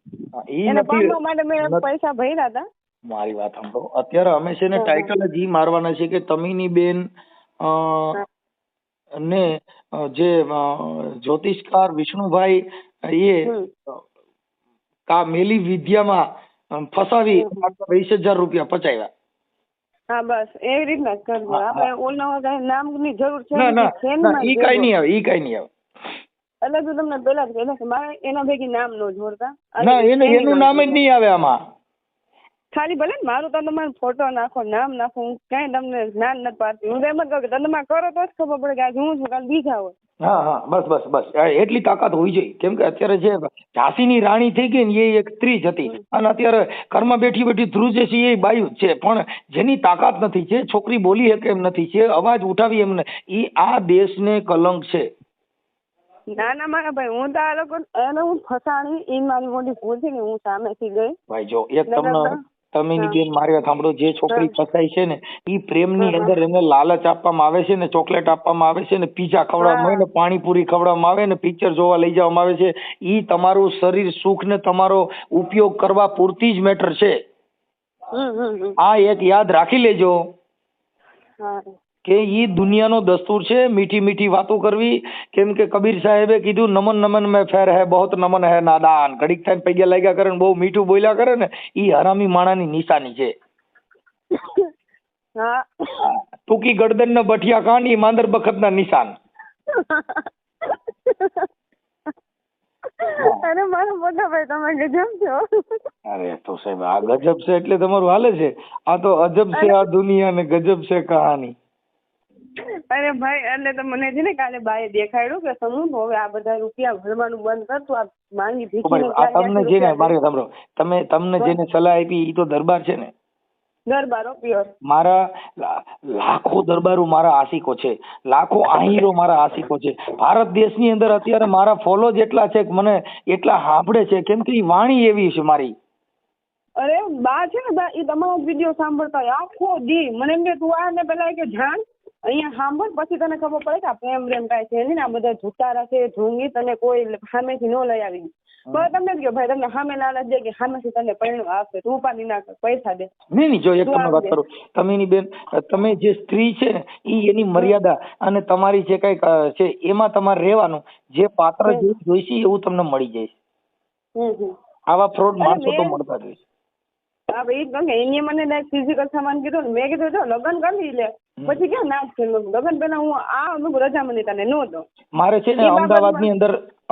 એને પામવા માટે મેં પૈસા ભર્યા હતા. મારી વાત સાંભળો, અત્યારે અમે છે ને ટાઇટલ જ મારવાના છે કે તમીની બેન ને જે જ્યોતિષકાર વિષ્ણુભાઈ એ કા મેલી વિદ્યામાં ફસાવી 20,000 રૂપિયા પચાવ્યા. હા બસ એવી રીતના જ કરજો. આપણે ઓલના કઈ નામની જરૂર છે ના ઈ કઈ નહીં આવે, ઈ કઈ નહીં આવે. એટલે તો તમને પેલા જ કહ્યું કે મારે એના ભેગી નામ નો જોડતા. ના એનું નામ જ નહીં આવે આમાં. ખાલી ભલે ને મારું તો તમારે ફોટો નાખો, નામ નાખો, હું કઈ તમને જ્ઞાન નથી પાડતી. હું તો એમ જ કહું કે તમે કરો તો જ ખબર પડે કે આજે હું છું કાલે બીજા હોય. હા હા બસ બસ બસ એટલી તાકાત હોવી જોઈએ. કેમ કે અત્યારે જે ઝાંસીની રાણી થઈ ગઈ ને એ એક સ્ત્રી જ હતી અને અત્યારે ઘરમાં બેઠી બેઠી ધ્રુજે છે એ બાયું જ છે. પણ જેની તાકાત નથી, જે છોકરી બોલી શકે એમ નથી, જે અવાજ ઉઠાવી એમ નથી, એ આ દેશને કલંક છે. ના ના મારા ભાઈ, હું તો આ લોકો હું ફસાણી એ મારી મોટી ભૂલ છે કે હું સામેથી ગઈ. ભાઈ જો એક તમને તમીની બેન મારી વાત સાંભળો, જે છોકરી ફસાઈ છે ને એ પ્રેમની અંદર એને લાલચ આપવામાં આવે છે ને, ચોકલેટ આપવામાં આવે છે ને, પીઝા ખવડાવવામાં આવે ને, પાણીપુરી ખવડાવવામાં આવે ને, પિક્ચર જોવા લઈ જવામાં આવે છે. એ તમારું શરીર સુખ ને તમારો ઉપયોગ કરવા પૂરતી જ મેટર છે. આ એક યાદ રાખી લેજો કે ઈ દુનિયાનો દસ્તુર છે મીઠી મીઠી વાતો કરવી. કેમ કે કબીર સાહેબે કીધું નમન નમન મેં ફેર હે બહોત નમન હે નાદાન. ઘડીક થાય પૈયા લાગ્યા કરે ને બહુ મીઠું બોલ્યા કરે ને ઈ હરામી માણાની નિશાની છે. ટૂંકી ગરદન ને બઠિયા કાન ઈ માંદર બખત ના નિશાન. અરે મારા મોટા ભાઈ તમે ગજબ છો. અરે તો સાહેબ આ ગજબ છે એટલે તમારું હાલે છે. આ તો અજબ છે આ દુનિયા ને ગજબ છે કહાની. અરે ભાઈ એટલે તો મને છે ને કાલે બાએ દેખાડ્યું કે સમૂહ હવે આ બધા રૂપિયા ભરવાનું બંધ કરતું, આ માંગી ભીખી આ તમને જેને મારી સાંભળો, તમને જેને સલાહ આપી ઈ તો દરબાર છે ને. દરબારો પ્યોર મારા લાખો દરબારો મારા આશિકો છે, લાખો આહીરો મારા આશિકો છે. ભારત દેશની અંદર અત્યારે મારા ફોલો જ એટલા છે કે મને એટલા સાંભળે છે કેમ કે ઈ વાણી એવી છે મારી. અરે બા છે ને બા, એ તમારો વિડીયો સાંભળતા હોય આખો દી. મને એમ કે તું આ ને પેલા કે જાણ અહીંયા સાંભળ પછી તને ખબર પડે કે આ પ્રેમ કાંઈ છે નહીં ને, આ બધા જુતારા છે ઢોંગી, તને કોઈ સામેથી ન લઈ આવી. પણ તમને જ કહો ભાઈ તમને સામે લાલચ દે કે સામેથી તને પરિણામ આપશે, તું ઉપાડી ના કર, પૈસા દે. નહીં જો એક તમને વાત કરું, તમે એની બેન, તમે જે સ્ત્રી છે ને એ એની મર્યાદા અને તમારી જે કઈક છે એમાં તમારે રહેવાનું, જે પાત્ર જોઈશે એવું તમને મળી જાય. આવા ફ્રોડ માણસો તો મળતા જ હોય. હા ભાઈ કહું કે એને મને ફિઝિકલ સામાન કીધું ને મેં કીધું જો લગ્ન કરી લે પછી ક્યાં ના છે, લગ્ન પેલા હું આ રજામંદી તને નહોતો. મારે છે ને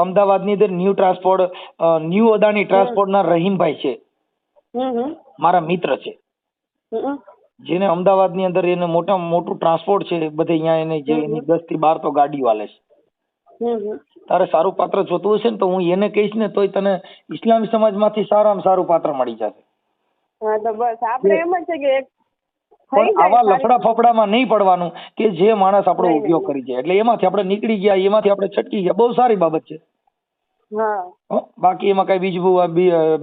અમદાવાદની અંદર new transport, new Adani transport ના રહીમભાઈ છે, મારા મિત્ર છે, જેને અમદાવાદની અંદર એને મોટું ટ્રાન્સપોર્ટ છે બધે, અહીંયા એને જે એની 10 થી 12 તો ગાડીઓ હાલે છે. તારે સારું પાત્ર જોતું હશે ને તો હું એને કહીશ ને તોય તને ઇસ્લામી સમાજમાંથી સારામાં સારું પાત્ર મળી જશે. હા તો બસ આપણે એમ જ છે કે પણ આવા લફડા ફફડામાં નહીં પડવાનું કે જે માણસ આપણો ઉપયોગ કરી જાય, એટલે એમાંથી આપણે નીકળી ગયા, એમાંથી આપણે છટકી ગયા, બહુ સારી બાબત છે. બાકી એમાં કઈ બીજું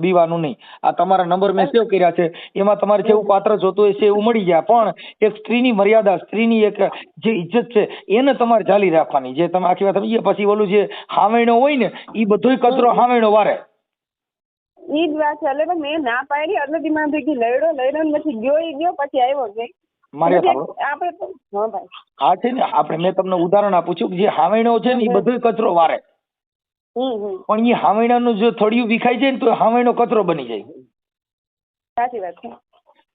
બીવાનું નહીં. આ તમારા નંબર મેં સેવ કર્યા છે, એમાં તમારે જેવું પાત્ર જોતું હોય છે એવું મળી જાય. પણ એક સ્ત્રીની મર્યાદા, સ્ત્રીની એક જે ઇજ્જત છે એને તમારે જાળી રાખવાની. જે તમે આખી વાત સમજીએ, પછી ઓલું જે હાવેણો હોય ને એ બધોય કચરો હાવેણો વારે. ઈ જ વાત છે. એટલે મેં ના પાડી એટલે મારા ભેગી લડ્યો પછી ગયો પછી આવ્યો કે મારે આપણે હા ભાઈ હા છે ને, આપણે મેં તમને ઉદાહરણ આપું છું કે જે હાવેણો છે ને એ બધોય કચરો વારે, પણ એ હાવેણાનું જો થોડિયું વિખાઈ જાય ને તો હાવેણો કચરો બની જાય. સાચી વાત છે.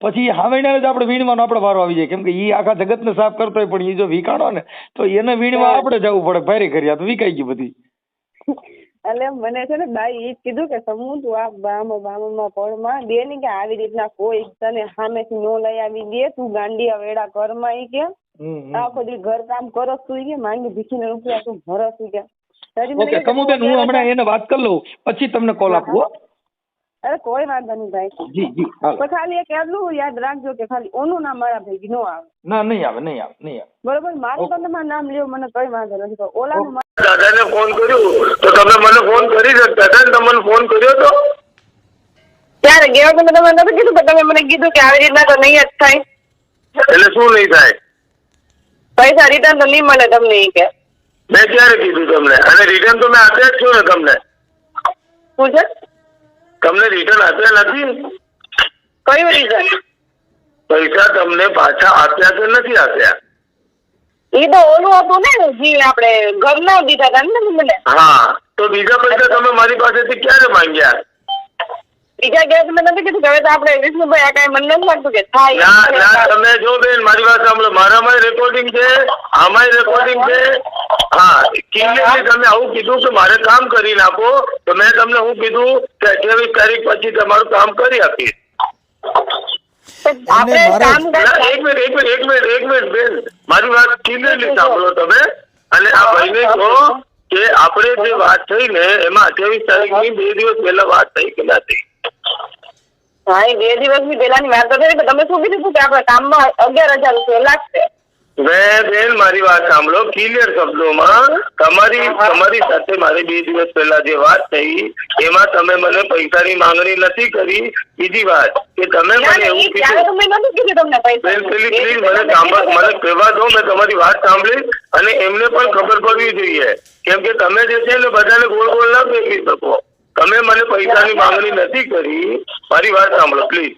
પછી હાવેણાને જ આપણે વીણવાનો આપણે વારો આવી જાય, કેમ કે એ આખા જગતને સાફ કરતો હોય, પણ એ જો વિખાણો ને તો એને વીણવા આપણે જવું પડે, ભારે કર્યા તો વિકાઈ ગઈ બધી. એટલે મને છે ને બાઈ એ જ કીધું કે સમૂહ તું આ બામમાં પડમાં દે ને કે આવી રીતના કોઈ તને સામેથી નો લઈ આવી દે, તું ગાંડી વેડા ઘરમાં ઈ કે આખો દી ઘર કામ કરસ તું કે માંગી ભીખીને રૂપિયા તું ભરસ કે. ઓકે કમુબેન, હું હમણાં એને વાત કરી લઉં પછી તમને કોલ આપું. અરે કોઈ વાંધો નહીં ભાઈ. જી જી પણ ખાલી એક એટલું યાદ રાખજો કે ખાલી ઓનું નામ મારા ભેગી નો આવે. ના નહીં આવે. બરોબર, મારું તો તમારું નામ લ્યો, મને કઈ વાંધો નથી. તો ઓલાનું દાદાને ફોન કર્યો તો તમે મને ફોન કરી શકતા હતા ને, તમને ફોન કર્યો તો ત્યારે ગયા તમે તમે નથી કીધું, પણ તમે મને કીધું કે આવી રીતના તો નહીં જ થાય. એટલે શું નહીં થાય? પૈસા રિટર્ન તો નહીં મળે તમને ઈ કે. મેં ક્યારે કીધું તમને? અને રિટર્ન તો મેં આપ્યા જ છું ને તમને. શું છે? તમને રિટર્ન આપ્યા નથી? કયું રીઝન? પૈસા તમને પાછા આપ્યા કે નથી આપ્યા? એ તો ઓલું હતું ને જે આપણે ઘરના દીધા હતા ને મને. હા, તો બીજા પૈસા તમે મારી પાસેથી ક્યારે માંગ્યા? બીજા ગયા મેં નથી કીધું કે હવે તો આપણે વિષ્ણુભાઈ આ કઈ મને નથી લાગતું કે થાય. ના તમે જો બેન મારી વાત સાંભળો, મારામાં રેકોર્ડિંગ છે, આમાંય રેકોર્ડિંગ છે. હા, ક્લિયરલી તમે આવું કીધું કે મારે કામ કરીને આપો, તો મેં તમને હું કીધું કે 28 તારીખ પછી તમારું કામ કરી આપીશ. એક મિનિટ બેન, મારી વાત ક્લિયરલી સાંભળો તમે, અને આ ભાઈને કહો કે આપણે જે વાત થઈ ને એમાં 28 તારીખની 2 દિવસ પહેલા વાત થઈ કે ના થઈ? હા, એ 2 દિવસની પહેલાની વાત તો થઈ. તમે શું કીધું કે આપણે કામમાં 11,000 રૂપિયા લાગશે. મેં બેન મારી વાત સાંભળો ક્લિયર શબ્દોમાં, તમારી સાથે મારી 2 દિવસ પહેલા જે વાત થઈ એમાં તમે મને પૈસાની માંગણી નથી કરી. બીજી વાત કે તમે મને એવું કીધું, બેન પ્લીઝ મને કહેવા દો, મેં તમારી વાત સાંભળી અને એમને પણ ખબર પડવી જોઈએ, કેમ કે તમે જે છે ને બધાને ગોળ ગોળ ના ફેરવી શકો. તમે મને પૈસાની માંગણી નથી કરી. મારી વાત સાંભળો પ્લીઝ.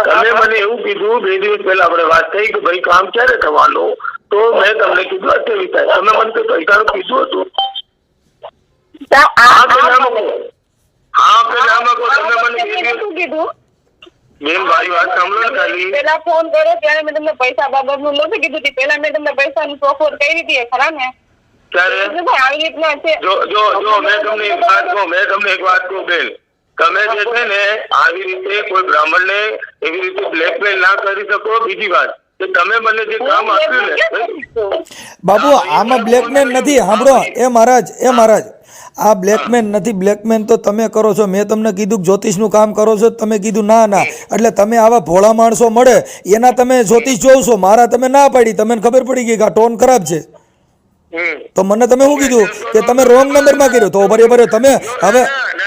તમે મને એવું કીધું 2 દિવસ પહેલા આપણે વાત થઈ કે ભાઈ કામ ક્યારે થવાનું, તો મેં તમને કીધું 28 તારીખ. તમે મને કોઈ પૈસાનું કીધું હતું? હા કે ના કહો, તમે મને કીધું. બેન મારી વાત સાંભળો ને ખાલી. પેલા ફોન કર્યો ત્યારે મેં તમને પૈસા બાબતનું નહોતું કીધું. પેલા મેં તમને પૈસાની ઓફર કરી હતી ખરા ને? આવી રીતના છે. જો મેં તમને એક વાત કહું બેન, તમે જે છે ને આવી રીતે કોઈ બ્રાહ્મણને એવી રીતે બ્લેકમેલ ના કરી શકો. બીજી વાત કે તમે મને જે કામ આપ્યું ને બાબુ, આમાં બ્લેકમેન નથી. સાંભળો એ મહારાજ આ બ્લેકમેન નથી. બ્લેકમેન તો તમે કરો છો. મેં તમને કીધું કે જ્યોતિષનું કામ કરો છો, તમે કીધું ના. એટલે તમે આવા ભોળા માણસો મળે એના તમે જ્યોતિષ જોવ છો, મારા તમે ના પાડી. તમને ખબર પડી ગઈ કે આ ટોન ખરાબ છે, તો મને તમે શું કીધું કે તમે રોંગ નંબરમાં કર્યો? તો બરાબર તમે હવે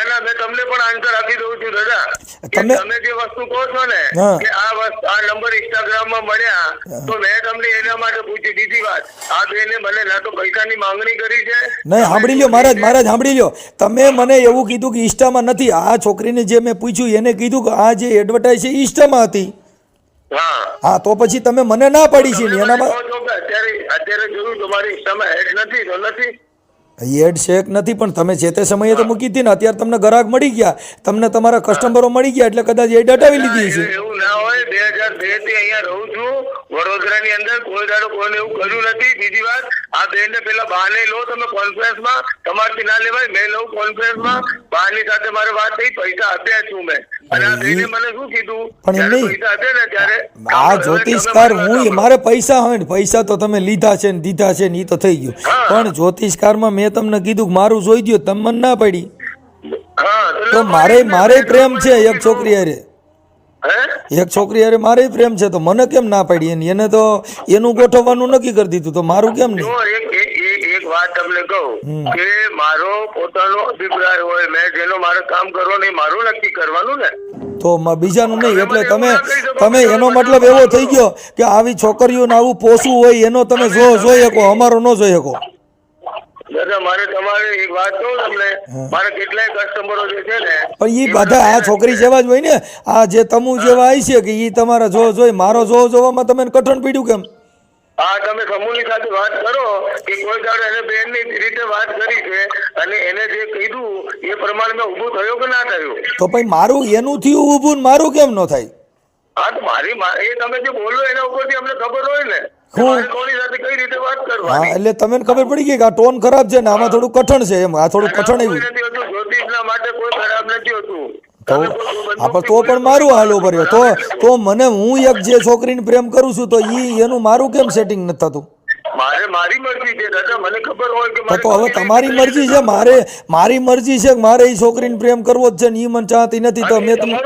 ના મેં તમને પણ આન્સર આપી દઉં છું. છું દાદા કે તમે- તમે જે વસ્તુ કહો છો ને હા. કે આ નંબર ઇન્સ્ટાગ્રામ માં મળ્યા તો મેં તમને એના માટે પૂછી. બીજી વાત, આ બેને મને ના તો પૈસાની માંગણી કરી છે. નહીં, સાંભળી લ્યો મહારાજ, સાંભળી લ્યો. તમે મને એવું કીધું કે ઇન્સ્ટામાં નથી. આ છોકરીને જે મેં પૂછ્યું એને કીધું કે આ જે એડવર્ટાઇઝ છે ઇન્સ્ટામાં હતી. હા, હા, તો પછી તમે મને ના પાડી છે ને તમે એનામાં કહો છો કે અત્યારે જોયું તમારી ઇન્સ્ટામાં એડ નથી તો નથી. એડ શેક નથી, પણ તમે જે તે સમયે તો મૂકી હતી ને. અત્યારે તમને ગ્રાહક મળી ગયા, તમને તમારા કસ્ટમરો મળી ગયા એટલે કદાચ એડ હટાવી લીધી છે. એવું ના હોય. 2002 થી અહીંયા રહું છું વડોદરાની અંદર. કોઈ દાડો કોઈને એવું કર્યું નથી. બીજી વાત, આ બેન ને પેલા બહાને લો તમે કોન્ફરન્સમાં. તમારથી ના લેવાય, મેં લઉં કોન્ફરન્સમાં. બહાની સાથે મારે વાત થઈ, પૈસા આપ્યા છું મેં. અને આ બેને મને શું કીધું, પણ એમ જ્યારે નહીં. પૈસા આપ્યા ને ત્યારે આ જ્યોતિષકાર હું મારે પૈસા હોય ને, પૈસા તો તમે લીધા છે ને દીધા છે ને, એ તો થઈ ગયું. પણ જ્યોતિષકારમાં મેં તમને કીધું કે મારું જોઈ દો, તમે મને ના પાડી. હા તો મારે પ્રેમ છે એક છોકરી હારે, હે એક છોકરી હારે મારે પ્રેમ છે, તો મને કેમ ના પાડી? એને તો એનું ગોઠવવાનું નક્કી કરી દીધું, તો મારું કેમ નહીં? જો એક વાત તમને કહું કે મારો પોતાનો અભિપ્રાય હોય, મેં જેનો મારે કામ કરવાનું એ મારું નક્કી કરવાનું ને. તો બીજાનું નહીં. એટલે તમે એનો મતલબ એવો થઈ ગયો કે આવી છોકરીઓને આવું પોસવું હોય એનો તમે જોઈ શકો, અમારો ન જોઈ શકો. દાદા મારે તમારે એક વાત કહું તમને, મારા કેટલાય કસ્ટમરો જે છે ને, પણ એ બધા આ છોકરી જેવા જ હોય ને. આ જે તમુ જેવા આવી છે કે એ તમારા જોઈ મારો જોવામાં તમે કઠણ પીડ્યું કેમ? હા, તમે સમૂહની સાથે વાત કરો કે કોઈ દાડો એને બેનની રીતે વાત કરી છે અને એને જે કીધું એ પ્રમાણે મેં ઊભું થયો કે ના થયો. તો પછી મારું એનું થયું ઊભું ને મારું કેમ ન થાય? હા, તો એ તમે જે બોલો એના ઉપરથી અમને ખબર હોય ને કે મારે કોની સાથે કઈ રીતે વાત હા, કરવાની. એટલે તમને ખબર પડી ગઈ કે આ ટોન ખરાબ છે ને આમાં થોડું કઠણ છે એમ. આ થોડું કઠણ કોઈ આવ્યું. નથી હોતું, જ્યોતિષના માટે કોઈ ખરાબ નથી હોતું. તો આપણે તો પણ મારું હાલો ભર્યો તો મને હું એક જે છોકરીને પ્રેમ કરું છું તો એનું મારું કેમ સેટિંગ નથી થતું? મારી મરજી છે દાદા, મને ખબર હોય કે તો હવે તમારી મરજી છે, મારી મરજી છે કે મારે એ છોકરીને પ્રેમ કરવો જ છે ને એ મને ચાહતી નથી, તો મેં તમને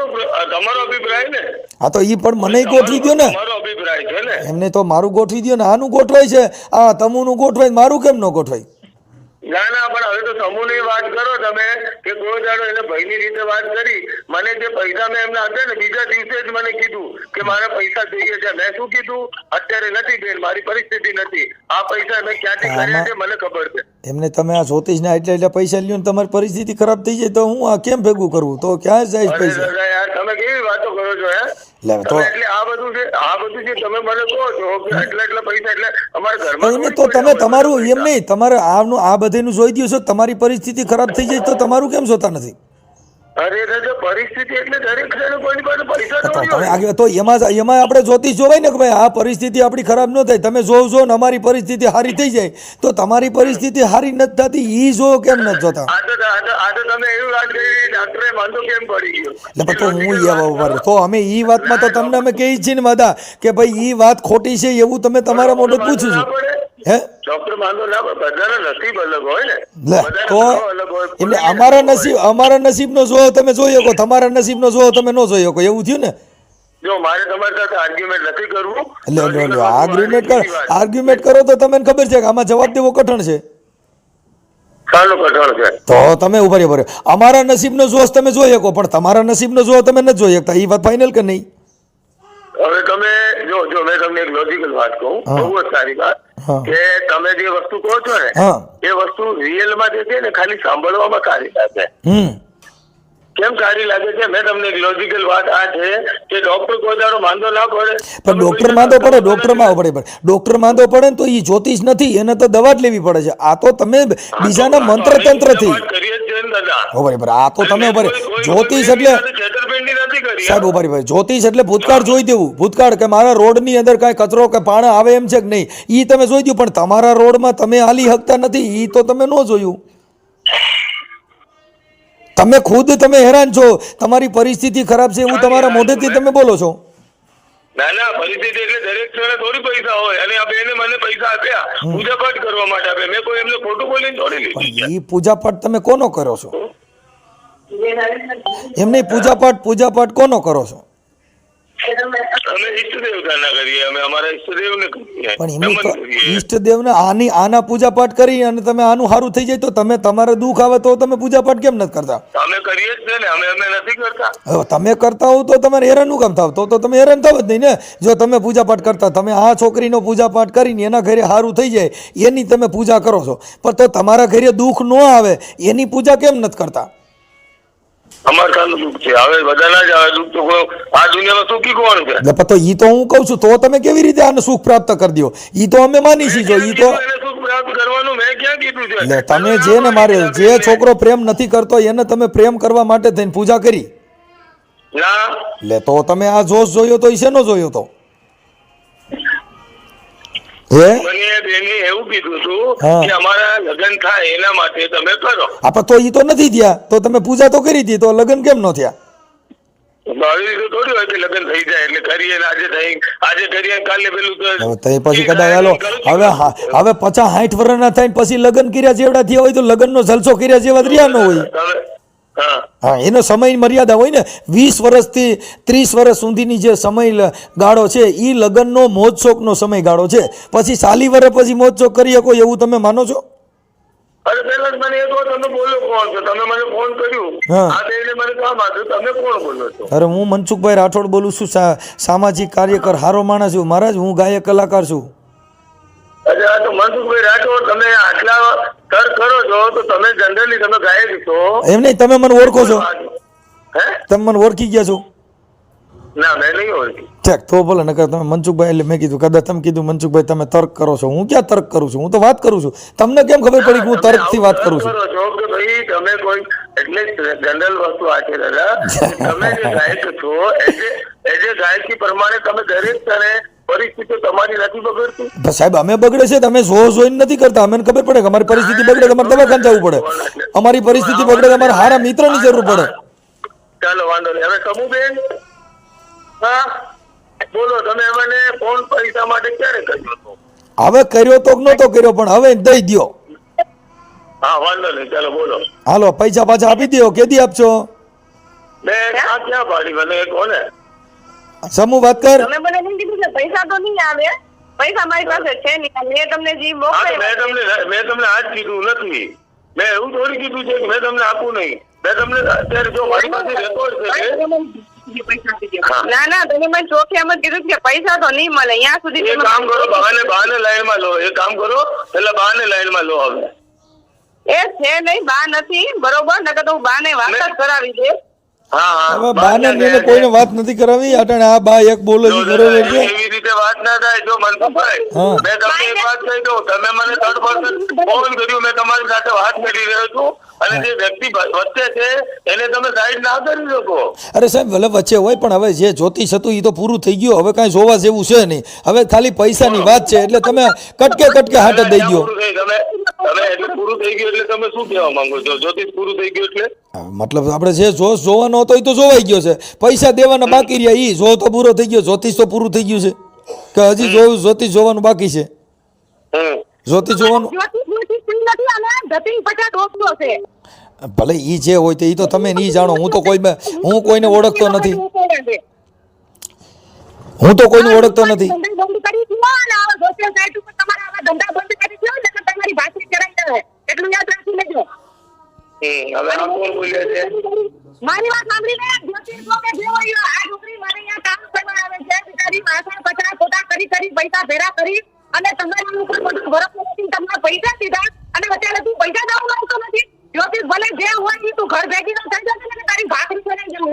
તમારો અભિપ્રાય ને. હા, તો એ પણ મને ગોઠવી દો ને. તમારો અભિપ્રાય છે ને. એમને તો મારું ગોઠવી દો ને. આનું ગોઠવાય છે, આ તમુનું ગોઠવાય, મારું કેમ ન ગોઠવાય? ના ના, પણ હવે તો સમૂહની વાત કરો તમે કે કોઈ દાડો એને ભાઈની રીતે વાત કરી. મને જે પૈસા મેં એમને આપ્યા ને બીજા દિવસે જ મને કીધું કે મારે પૈસા જોઈએ છે. મેં શું કીધું, અત્યારે નથી બેન, મારી પરિસ્થિતિ નથી. આ પૈસા મેં ક્યાંથી કર્યા છે મને ખબર છે. એમને તમે આ જ્યોતિષના એટલે પૈસા લ્યો ને તમારી પરિસ્થિતિ ખરાબ થઈ જાય તો હું આ કેમ ભેગું કરવું? તો ક્યાં જાય અરે પૈસા? દાદા યાર, તમે કેવી વાતો કરો છો હે? લે તો એટલે આ બધું છે તમે મને કહો છો કે એટલા પૈસા એટલે અમારા ઘરમાં એમને તો તમે તમારું એમ નહીં, તમારે આ બધેનું જોઈ દો છો. તમારી પરિસ્થિતિ ખરાબ થઈ જાય તો તમારું કેમ જોતા નથી? અરે દાદા, પરિસ્થિતિ એટલે દરેક જણ કોઈની પાસે પૈસા તો થોડી તમે હોય. આગળ તો એમાં આપણે જ્યોતિષ જોવાય ને કે ભાઈ આ પરિસ્થિતિ આપણી ખરાબ ન થાય. તમે જોવો ને અમારી પરિસ્થિતિ સારી થઈ જાય, તો તમારી પરિસ્થિતિ સારી નથી થતી એ જો કેમ નથી જોતા? આ તો તમે એવી વાત કરી, ડાક્ટરે વાંધો કેમ પડી ગયો. એટલે તો હું એવા ઉભા તો અમે એ વાતમાં તો તમને અમે કહીએ છીએ ને બધા કે ભાઈ એ વાત ખોટી છે એવું તમે તમારા મોઢે પૂછું છું. હે ડોક્ટર વાંધો ના પડે, બધાના નસીબ અલગ હોય ને. લે તો અલગ હોય. એટલે અમારા નસીબનો જો તમે જોઈ શકો, તમારા નસીબનો જો તમે ન જોઈ શકો, એવું થયું ને? જો મારે તમારી સાથે આર્ગ્યુમેન્ટ નથી કરવું. એટલે આર્ગ્યુમેન્ટ કરો તો તમને ખબર છે કે આમાં જવાબ દેવો કઠણ છે. સારું કઠણ છે. તો તમે ઉભા રહ્યો. અમારા નસીબનો જોશ તમે જોઈ શકો પણ તમારા નસીબનો જો તમે નથી જોઈ શકતા. એ વાત ફાઇનલ કે નહીં? હવે તમે જો મેં તમને એક લોજિકલ વાત કહું, બહુ જ સારી વાત કે તમે જે વસ્તુ કહો છો ને એ વસ્તુ રિયલમાં જે છે ને ખાલી સાંભળવામાં સારી લાગે. કેમ સારી લાગે છે? મેં તમને એક લોજિકલ વાત આ છે કે ડોક્ટર કોઈ દાડો માંદો ના પડે. પણ ડોક્ટર માંદો પડે, ડોક્ટર માંદો પડે ને તો એ જ્યોતિષ નથી, એને તો દવા જ લેવી પડે છે. આ તો તમે બીજાના મંત્ર તંત્રથી કરીએ જ છે ને દાદા. બરાબર. આ તો તમે જ્યોતિષ એટલે છેતરપિંડી નથી કરી. સાહેબ ઉભા ભાઈ, જ્યોતિષ એટલે ભૂતકાળ જોઈ દેવું. ભૂતકાળ કે મારા રોડની અંદર કાંઈ કચરો કે પાણા આવે એમ છે કે નહીં એ તમે જોઈ દો, પણ તમારા રોડમાં તમે હાલી શકતા નથી એ તો તમે ન જોયું. તમે ખુદ તમે હેરાન છો, તમારી પરિસ્થિતિ ખરાબ છે એવું તમારા મોઢેથી તમે બોલો છો. ના, પરિસ્થિતિ એટલે દરેક જણે થોડી પૈસા હોય અને આ બેને મને પૈસા આપ્યા પૂજા પાઠ કરવા માટે આપ્યા. મેં કોઈ એમને ખોટું બોલીને થોડી લીધી છે. એ પૂજા પાઠ તમે કોનો કરો છો? એમ નહીં, પૂજા પાઠ કોનો કરો છો? અમે ઈષ્ટ દેવતાના કરીએ, અમે અમારા ઈષ્ટદેવને કરીએ. પણ એનું નમન તો કરીએ. ઈષ્ટદેવને આના પૂજા પાઠ કરી અને તમે આનું સારું થઈ જાય તો તમે તમારે દુઃખ આવે તો તમે પૂજા પાઠ કેમ નથી કરતા? અમે કરીએ જ છે ને, અમે નથી કરતા. હવે તમે કરતા હો તો તમારે હેરાનનું કામ થાવ? તો તમે હેરાન થાવ જ નહીં ને. જો તમે પૂજા પાઠ કરતા, તમે આ છોકરીનો પૂજા પાઠ કરીને એના ઘરે સારું થઈ જાય એની તમે પૂજા કરો છો, પણ તો તમારા ઘરે દુઃખ ન આવે એની પૂજા કેમ નથી કરતા? અમારે કાનું દુઃખ છે? હવે બધાના જ આવે દુઃખ. તો આ દુનિયામાં સુખી કોણ છે? એટલે તો ઈ તો હું કહું છું, તો તમે કેવી રીતે આને સુખ પ્રાપ્ત કરી દો? ઈ તો અમે માની છીએ. ઈ તો એને સુખ પ્રાપ્ત કરવાનું મેં ક્યાં કીધું છે? એટલે તમે જે ને મારે જે છોકરો પ્રેમ નથી કરતો એને તમે પ્રેમ કરવા માટે થઈને પૂજા કરી, ના, એટલે તો તમે આ જોશ જોયો તો ઈ શેનો જોયો તો? હે મને બેને એવું કીધું હતું હા. કે અમારા લગ્ન થાય એના માટે તમે કરો. આપણે તો ઈ તો નથી થયા, તો તમે પૂજા તો કરી હતી, તો લગ્ન કેમ ન થયા? આવી રીતે થોડી હોય કે લગ્ન થઈ જાય એટલે કરીએ ને આજે કરીએ ને કાલે પેલું તો હવે તો પછી કદાચ હાલો હવે 50-60 વર્ષના થાય ને પછી લગ્ન કર્યા જેવડા થયા હોય તો લગ્નનો જલસો કર્યા જેવા રહ્યા ન હોય. તમે હા હા, એનો સમય મર્યાદા હોય ને. 20 વર્ષથી 30 વર્ષ સુધીની જે સમય ગાળો છે એ લગ્નનો મોજશોખનો સમય ગાળો છે. પછી 40 વર્ષ પછી મોજશોખ કરી શકો એવું તમે માનો છો? અરે પેલા જ મને એ તો તમે બોલો કોણ છો? તમે મને ફોન કર્યું હા. આ તેને મને કામ આપ્યું, તમે કોણ બોલો છો? અરે હું મનસુખભાઈ રાઠોડ બોલું છું, સામાજિક કાર્યકર, હારો માણસ છું મહારાજ. હું ગાયક કલાકાર છું. અરે આ તો મનસુખભાઈ રાઠોડ, તમે આટલા તર્ક કરો છો તો તમે જનરલી તમે ગાયક છો? એમ નહીં, તમે મને ઓળખો છો? હે? તમે મને ઓળખી ગયા છો? ના, મેં નહીં ઓળખી. ઠીક, તો બોલે નકર તમે મનસુખભાઈ એટલે મેં કીધું કદાચ તમે કીધું મનસુખભાઈ તમે તર્ક કરો છો. હું ક્યાં તર્ક કરું છું? હું તો વાત કરું છું. તમને કેમ ખબર પડી કે હું તર્કથી વાત કરું છું? કરો છો કે ભાઈ તમે કોઈ એટલે જનરલ વસ્તુ આ છે દાદા, તમે જે ગાયક છો એ જે ગાયકી પ્રમાણે તમે દરેક તને પરિસ્થિતિ તમારી નથી બગડતી? બસ સાહેબ, અમે બગડે છે તમે જોઈને નથી કરતા. અમને ખબર પડે કે અમારી પરિસ્થિતિ બગડે તમારે દવાખાને જવું પડે. અમારી પરિસ્થિતિ બગડે તમારે સારા મિત્રની જરૂર પડે. ચાલો વાંધો નહીં. હવે સમૂહબેન, હા બોલો, તમે મને ફોન પૈસા માટે ક્યારે કર્યો હતો? હવે કર્યો તો નહોતો કર્યો પણ હવે દઈ દ્યો. હા વાંધો નહીં, ચાલો બોલો. હાલો, પૈસા પાછા આપી દો. કેદી આપશો? મેં ક્યાં પાડી મને કોને? સમૂહ વાત કર. તમે મને એમ કીધું કે પૈસા તો નહીં આવે, પૈસા મારી પાસે છે નહીં. મેં તમને જે હા, તો મોકલ્યા મેં તમને આજ કીધું નથી. મેં એવું થોડી કીધું છે કે મેં તમને આપવું નહીં. મેં તમને અત્યારે જો મારી પાસે રેકોર્ડ છે. ના ના, તમે મને ચોખ્ખી એમ જ કીધું કે પૈસા તો નહીં મળે. અહીંયા સુધી એક કામ કરો, બહાને લાઈનમાં લો. એક કામ કરો, પેલા બહાને લાઈનમાં લો. હવે એ છે નહીં, બા નથી બરોબર, નકર તો હું બા ને વાત જ કરાવી દે. હા હા, હવે બાને લઈને કોઈને વાત નથી કરાવી. અટાણે આ બા એક બોલે છે બરોબર છે. એવી રીતે વાત ના થાય. જો મનસુખભાઈ, હા. મેં તમને એક વાત કહી દઉં, તમે મને 3% ફોન કર્યું, મેં તમારી સાથે વાત કરી રહ્યો છું અને જે વ્યક્તિ વચ્ચે છે એને તમે સાઈડ ના કરી શકો. અરે સાહેબ, ભલે વચ્ચે હોય પણ હવે જે જ્યોતિષ હતું એ તો પૂરું થઈ ગયું. હવે કાંઈ જોવા જેવું છે નહીં. હવે ખાલી પૈસાની વાત છે એટલે તમે કટકે હાથ જ દઈ દો. તમે એટલે પૂરું થઈ ગયું એટલે તમે શું કહેવા માંગો છો? જ્યોતિષ પૂરું થઈ ગયું એટલે મતલબ આપણે જે જોશ જોવાનો હતો એ તો જોવાઈ ગયો છે. પૈસા દેવાના બાકી રહ્યા એ જો તો પૂરો થઈ ગયો. જ્યોતિષ તો પૂરું થઈ ગયું છે કે હજી જ્યોતિષ જોવાનું બાકી છે? જ્યોતિષ જોવાનું ભલે ઈ જે હોય તો ઈ તો તમે નહીં જાણો. હું કોઈને ઓળખતો નથી. હું તો કોઈને ઓળખતો નથી. હવે આ કોણ બોલ્યા છે? મારી વાત સાંભળી લે. જ્યોતિષ કો કે જે હોય આ છોકરી મારે અહીંયા કામ કરવા આવે છે. બિચારી માથા પચાસ ખોટા કરી પૈસા ભેરા કરી અને તમારી ઉપર બધું વરસ નથી તમને પૈસા દીધા અને અત્યારે તું પૈસા દેવા માંગતો નથી. જ્યોતિષ ભલે જે હોય એ તું ઘર ભેગી ન થઈ જશે ને તારી ભાખરી બનાવી જવું.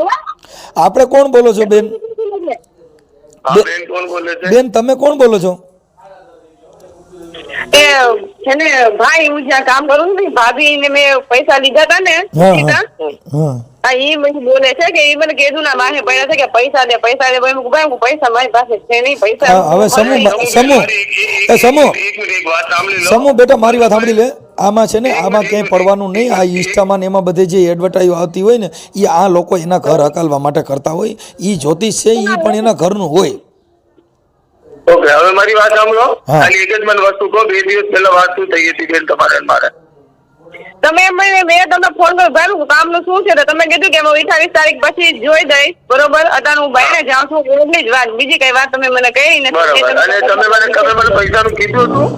આપણે કોણ બોલો છો બેન? હા બેન, કોણ બોલે છે? બેન તમે કોણ બોલો છો? એ છે ને ભાઈ, હું જ્યાં કામ કરું છું ભાભી ને મેં પૈસા લીધા હતા ને એ મને બોલે છે કે એ મને કીધું ના માહે પડ્યા છે કે પૈસા દે. પૈસા મારી પાસે છે નહીં. પૈસા હવે સમૂહ બેટા મારી વાત સાંભળી લે. આમાં છે ને આમાં ક્યાંય પડવાનું નહીં. આ ઇન્સ્ટામાં ને એમાં બધે જે એડવર્ટાઈઝ આવતી હોય ને એ આ લોકો એના ઘર હકાલવા માટે કરતા હોય. એ જ્યોતિષ છે એ પણ એના ઘરનું હોય. ઓકે, હવે મારી વાત સાંભળો. ખાલી એક જ મને વસ્તુ કહો, 2 દિવસ પહેલા વાત શું થઈ હતી બેન તમારે મારે? તમે મેં તમને ફોન કર્યો ભાઈ કામનું શું છે તો તમે કીધું કે હું 28 તારીખ પછી જોઈ દઈશ બરોબર. અત્યારે હું બાઈને જાઉં છું એટલી જ વાત, બીજી કઈ વાત તમે મને કહી નથી. બરાબર. અને તમે મને પૈસાનું કીધું હતું?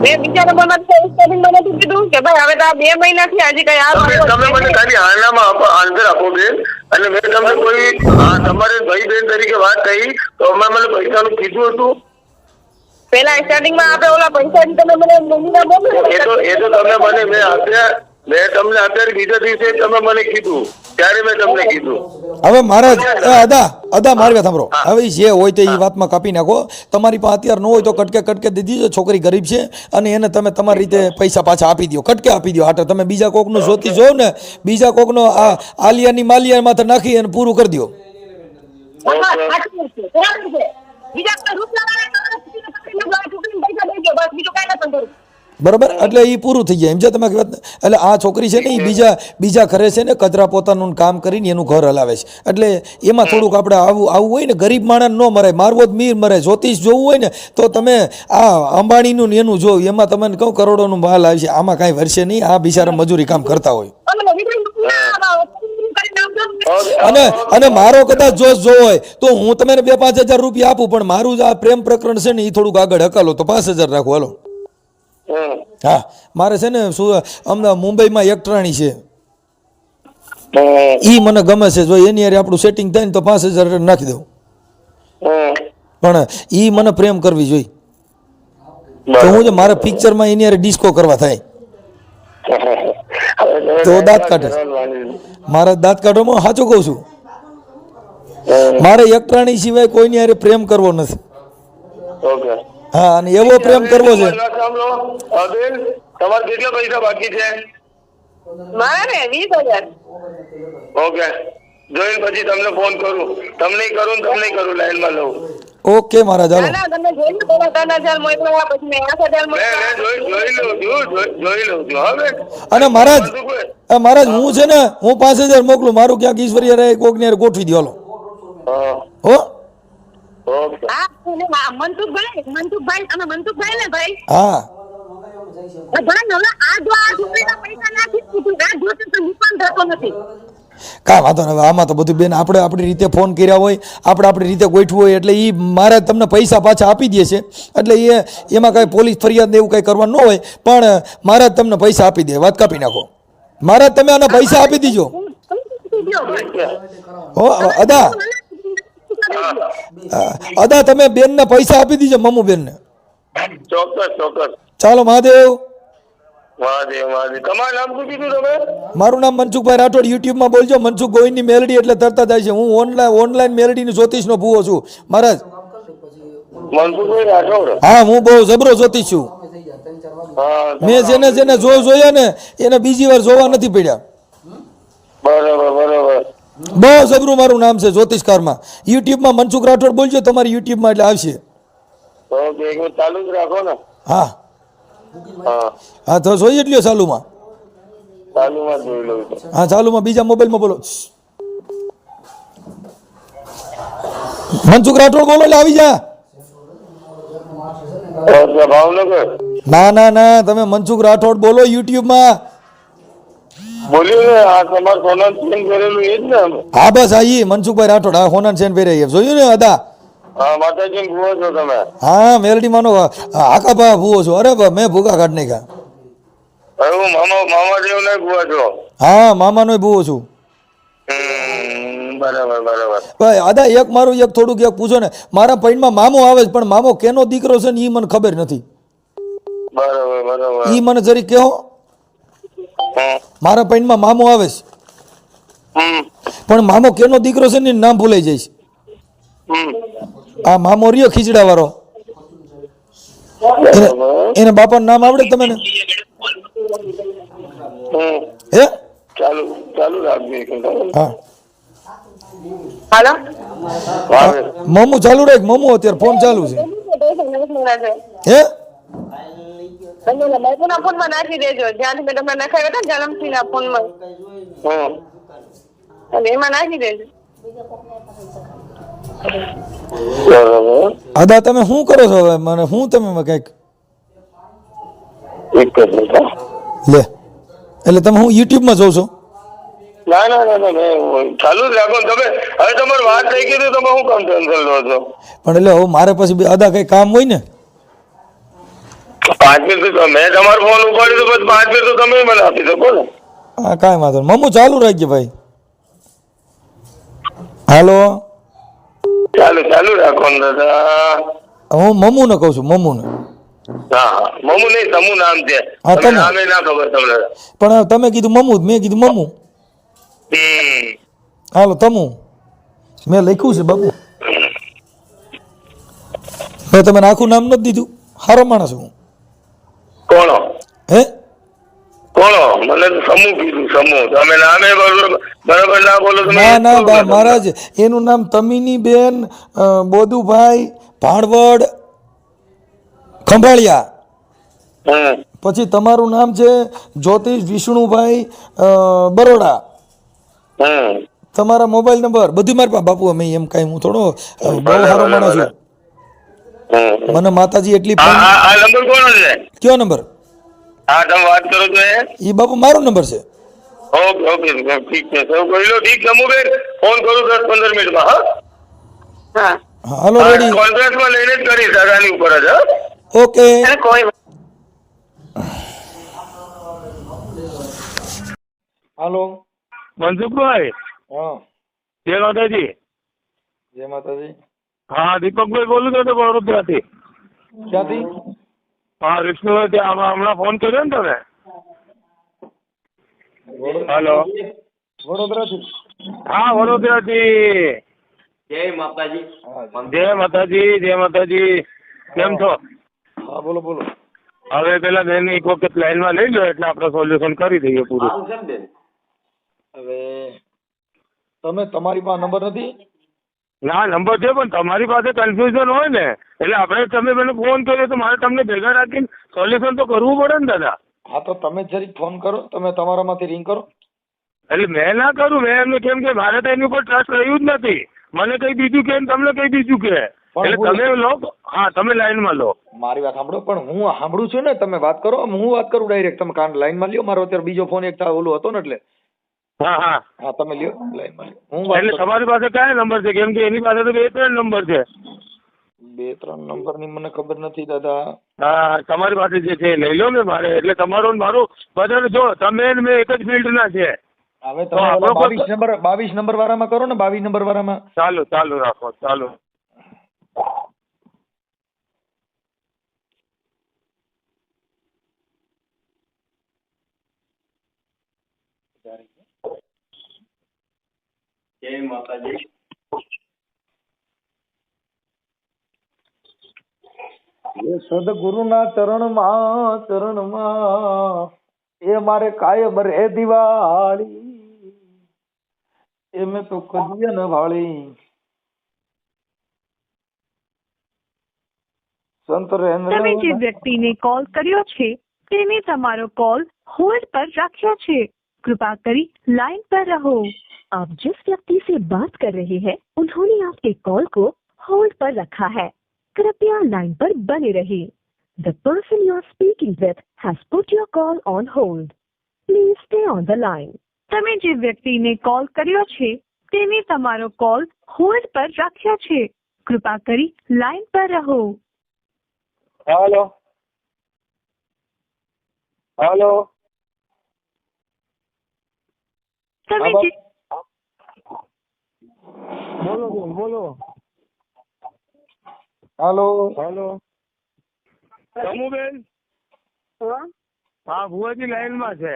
મેં બીજા નંબરમાંથી મને કીધું કે ભાઈ હવે તો આ 2 મહિનાથી હજી કઈ તમે મને ખાલી હાલનામાં આન્સર આપો બેન. અને મેં તમને કોઈ તમારે ભાઈ બેન તરીકે વાત કહી તો અમે મને પૈસાનું કીધું હતું? પેલા સ્ટાર્ટિંગમાં આપણે ઓલા પૈસા તમે મને મમ્મીના મોકલો. એ તો તમે મને મેં તમને અત્યારે બીજા દિવસે તમે મને કીધું ત્યારે મેં તમને કીધું. હવે મહારાજ અદા મારી વાત સાંભળો. હવે જે હોય તો એ વાતમાં કાપી નાખો. તમારી પાસે અત્યારે ન હોય તો કટકે દીધી છે. છોકરી ગરીબ છે અને એને તમે તમારી રીતે પૈસા પાછા આપી દો, કટકે આપી દો. હાટે તમે બીજા કોકનું જોતી જોવ ને, બીજા કોકનો આ આલિયાની માલિયા માથે નાખી અને પૂરું કરી દો. બરોબર, એટલે એ પૂરું થઈ જાય એમ છે. તમે એટલે આ છોકરી છે ને એ બીજા ઘરે છે ને કચરા પોતાનું કામ કરીને એનું ઘર હલાવે છે. એટલે એમાં થોડુંક આપણે આવું હોય ને, ગરીબ માણસ ન મરાય, મારવો જ મીર મરાય. જ્યોતિષ જોવું હોય ને તો તમે આ અંબાણીનું ને એનું જોવું, એમાં તમને કહું કરોડોનું માલ આવે છે. આમાં કાંઈ વર્ષે નહીં. આ બિચારા મજૂરી કામ કરતા હોય. અને મારો કદાચ જોશ જો હોય તો હું તમને 2-5 હજાર રૂપિયા આપું, પણ મારું આ પ્રેમ પ્રકરણ છે ને એ થોડુંક આગળ હકાલો તો 5,000 રાખો. હાલો. હા, મારે છે ને શું અમદાવાદ મુંબઈમાં એક ટ્રાણી છે, ઈ મને ગમે છે. જો એની હારે આપણું સેટિંગ થાય ને તો 5,000 નાખી દઉં, પણ ઈ મને પ્રેમ કરવી જોઈએ. તો હું મારા પિક્ચરમાં એની હારે ડિસ્કો કરવા થાય તો દાંત કાઢે. મારા દાંત કાઢવામાં સાચું કહું છું. મારે એક પ્રાણી સિવાય કોઈની હારે પ્રેમ કરવો નથી. હા, અને એવો પ્રેમ કરવો છે. તમારે કેટલા પૈસા બાકી છે? મારે 20,000. ઓકે, જોઈને પછી તમને ફોન કરું. તમને કરું લાઈનમાં લઉં. ઓકે મહારાજ, હાલો. તમે જોઈ લો પેલા 3,000 મોકલ્યા પછી મેં 8,000 મોકલ્યા. જોઈ લઉં છું હવે. અને મહારાજ હું છે ને હું 5,000 મોકલું. મારું ક્યાંક ઈશ્વરીય રહે કોક ને ગોઠવી દો. હાલો. હો ઓકે. મનસુખભાઈ તમે મનસુખભાઈ ને ભાઈ? હા, કાંઈ વાંધો નહીં. આમાં તો બધું બેન આપણે આપણી રીતે ફોન કર્યા હોય, આપણે આપણી રીતે ગોઠવું હોય એટલે એ મારે તમને પૈસા પાછા આપી દે છે. એટલે એમાં કાંઈ પોલીસ ફરિયાદ ને એવું કાંઈ કરવાનું ન હોય, પણ મારે તમને પૈસા આપી દે. વાત કાપી નાખો. મારે તમે આના પૈસા આપી દીજો. હો અદા તમે બેનને પૈસા આપી દીજો, મમ્મુ બેનને. ચોક્કસ. ચાલો મહાદેવ. તમારું નામ શું કીધું તમે? મારું નામ મનસુખભાઈ રાઠોડ. યુટ્યુબમાં બોલજો મનસુખ ગોવિંદની મેલડી એટલે તરત જાય છે. હું ઓનલાઈન મેલડીની જ્યોતિષનો ભૂવો છું મહારાજ. મનસુખભાઈ રાઠોડ? હા, હું બહુ જબરો જ્યોતિષ છું. મેં જેને જોયા ને એને બીજી વાર જોવા નથી પડ્યા. બરોબર. બહુ જબરું મારું નામ છે જ્યોતિષકારમાં. યુટ્યુબમાં મનસુખ રાઠોડ બોલજો, તમારી યુટ્યુબમાં એટલે આવશે. ઓકે, ચાલુ જ રાખો ને. હા તો જોઈએ એટલો ચાલુમાં. જોઈ લઉં. હા, ચાલુમાં બીજા મોબાઈલમાં બોલો. મનસુખ રાઠોડ બોલો એટલે આવી જા. ભાવનગર? ના, તમે મનસુખ રાઠોડ બોલો યુટ્યુબમાં. બોલ્યું ને આ તમારે સોનાન સેન કરેલું એ જ ને? હા બસ આ મનસુખભાઈ રાઠોડ. હા, હોનાન સેન પહેરે જોયું ને અદા? હા, માતાજી ભૂવો છો તમે? હા, મેલડી માનો આકાભા ભૂવો છો. અરે મેં ભૂકા કાઢ નાખ્યા. હું મામા જેવ ને ભૂવા છો? હા, મામાનો ભૂવો છું. બરાબર. અદા એક મારું એક થોડુંક એક પૂછો ને. મારા પૈણમાં મામો આવે છે, પણ મામો કેનો દીકરો છે ને એ મને ખબર નથી. બરાબર. એ મને જરી કહો. મારા પૈણમાં મામો આવે છે, પણ મામો કેનો દીકરો છે ને નામ ભૂલાઈ જાય છે. આ મામો રહ્યો ખીચડા વાળો, એને બાપાનું નામ આવડે તમને? હે ચાલુ રાખજો. હા, હાલો મમ્મુ ચાલુ રાખ. મમ્મુ અત્યારે ફોન ચાલુ છે. હે બાપુના ફોનમાં નાખી દેજો, જ્યાંથી મેં તમને નખાવ્યા હતા જન્મસિંહના ફોનમાં, એમાં નાખી દેજો. અદા તમે શું કરો છો હવે? મને શું તમે કઈક લે એટલે તમે હું યુટ્યુબમાં જોઉં છો? ના ના ના ના મેં ચાલુ જ રાખો ને તમે. હવે તમારી વાત થઈ ગઈ તો તમે શું કામ ટેન્શન લો છો? પણ એટલે હવે મારે પછી અદા કંઈ કામ હોય ને. 5 મિનિટ તો મેં તમારો ફોન ઉપાડ્યો તો પછી 5 મિનિટ તો તમે મને આપી શકો ને. હા કાંઈ વાંધો નહીં. મમ્મુ ચાલુ રાખજે ભાઈ. હાલો, ચાલુ રાખો ને દાદા. હું મમ્મુને કહું છું, મમ્મુને. હા હા મમુ નહીં તમુ નામ છે. હા, તમને તમુ. નામે ના ખબર તમને. પણ તમે કીધું મમ્મુ, મેં કીધું મમ્મુ. હાલો તમુ મેં લખ્યું છે બાપુ. મેં તમે આખું નામ નથી દીધું. સારો માણસ હું. કોણો હે કોણો? મને તો સમૂહ કીધું સમૂહ. તમે નામે બરાબર ના બોલો તમે. ના ના બા મહારાજ, એનું નામ તમીની બેન બોધુભાઈ ભાણવડ ખંભાળિયા. પછી તમારું નામ છે જ્યોતિષ વિષ્ણુભાઈ બરોડા. તમારા મોબાઈલ નંબર બધું મારી પાસે બાપુ. અમે એમ કાંઈ હું થોડો બહુ સારો માણસ છું. મને માતાજી એટલી આ નંબર કોનો છે? કયો નંબર? હા તમે વાત કરો છો એ બાપુ મારો નંબર છે. ઓકે ઓકે ઠીક છે સૌ કહી લો. ઠીક સમૂહબેન ફોન કરું 10-15 મિનિટમાં. હા હાલો રેડી. કોન્ટ્રાક્ટમાં લઈને જ કરીશ દાદાની ઉપર જ. ઓકે કોઈ હાલો. મનસુખભાઈ. હા જય માતાજી. જય માતાજી. હા દીપકભાઈ બોલું છું વડોદરાથી. ક્યાંથી? હા વિષ્ણુભાઈ હમણાં ફોન કર્યો ને તમે? હેલો વડોદરાથી. હા વડોદરાથી. જય માતાજી. જય માતાજી જય માતાજી. કેમ છો? હા બોલો બોલો. હવે પેલા બેન એક વખત લાઈનમાં લઈ લો એટલે આપણે સોલ્યુશન કરી દઈએ પૂરું. હવે તમે તમારી પાસે નંબર નથી? ના નંબર છે પણ તમારી પાસે કન્ફ્યુઝન હોય ને એટલે આપણે તમે મને ફોન કર્યો તો મારે તમને ભેગા રાખીને સોલ્યુશન તો કરવું પડે ને દાદા. હા તો તમે જરીક ફોન કરો. તમે તમારામાંથી રિંગ કરો. એટલે મેં ના કરું. મેં એમને કેમ કે મારે તો એની ઉપર ટ્રસ્ટ રહ્યું જ નથી. મને કઈ બીજું કે તમને કઈ બીજું કે એટલે તમે લો. હા તમે લાઈનમાં લો. મારી વાત સાંભળો. પણ હું સાંભળું છું ને. તમે વાત કરો. હું વાત કરું ડાયરેક્ટ. તમે કાન લાઈનમાં લ્યો. મારો અત્યારે બીજો ફોન એક ઓલો હતો ને એટલે. હા હા હા તમે લ્યો લાઈનમાં લ્યો. હું એટલે તમારી પાસે કયા નંબર છે? કેમ કે એની પાસે તો 2-3 નંબર છે. 2-3 નંબરની મને ખબર નથી દાદા. હા તમારી પાસે જે છે લઈ લો ને મારે. એટલે તમારો ને મારું બધાને જો તમે મેં એક જ ફિલ્ડના છે. હવે તમે 22 નંબર વાળામાં કરો ને. 22 નંબર વાળામાં. ચાલુ રાખો ચાલુ. જય માતાજી. એ સદગુરુના ચરણમાં એ મારે કાયમ રે દિવાળી એ મેં તો કદીએ ન વાળી. સંત તમે જે વ્યક્તિને કોલ કર્યો છે તેને તમારો કોલ होल्ड पर रखा છે. कृपा કરી लाइन पर रहो. आप जिस व्यक्ति से बात कर रहे हैं उन्होंने आपके कॉल को होल्ड पर रखा है. कृपया लाइन पर बने रहिए. The person you are speaking with has put your call on hold. Please stay on the line. તમે જે વ્યક્તિને કોલ કર્યો છે તેને તમારો કોલ હોલ્ડ પર રાખ્યો છે. कृपा કરી લાइन પર રહો. હાલો હાલો. તમે જે બોલો બોલો. હાલો હાલો સમૂહબેન. હા ભુવાજી લાઈનમાં છે.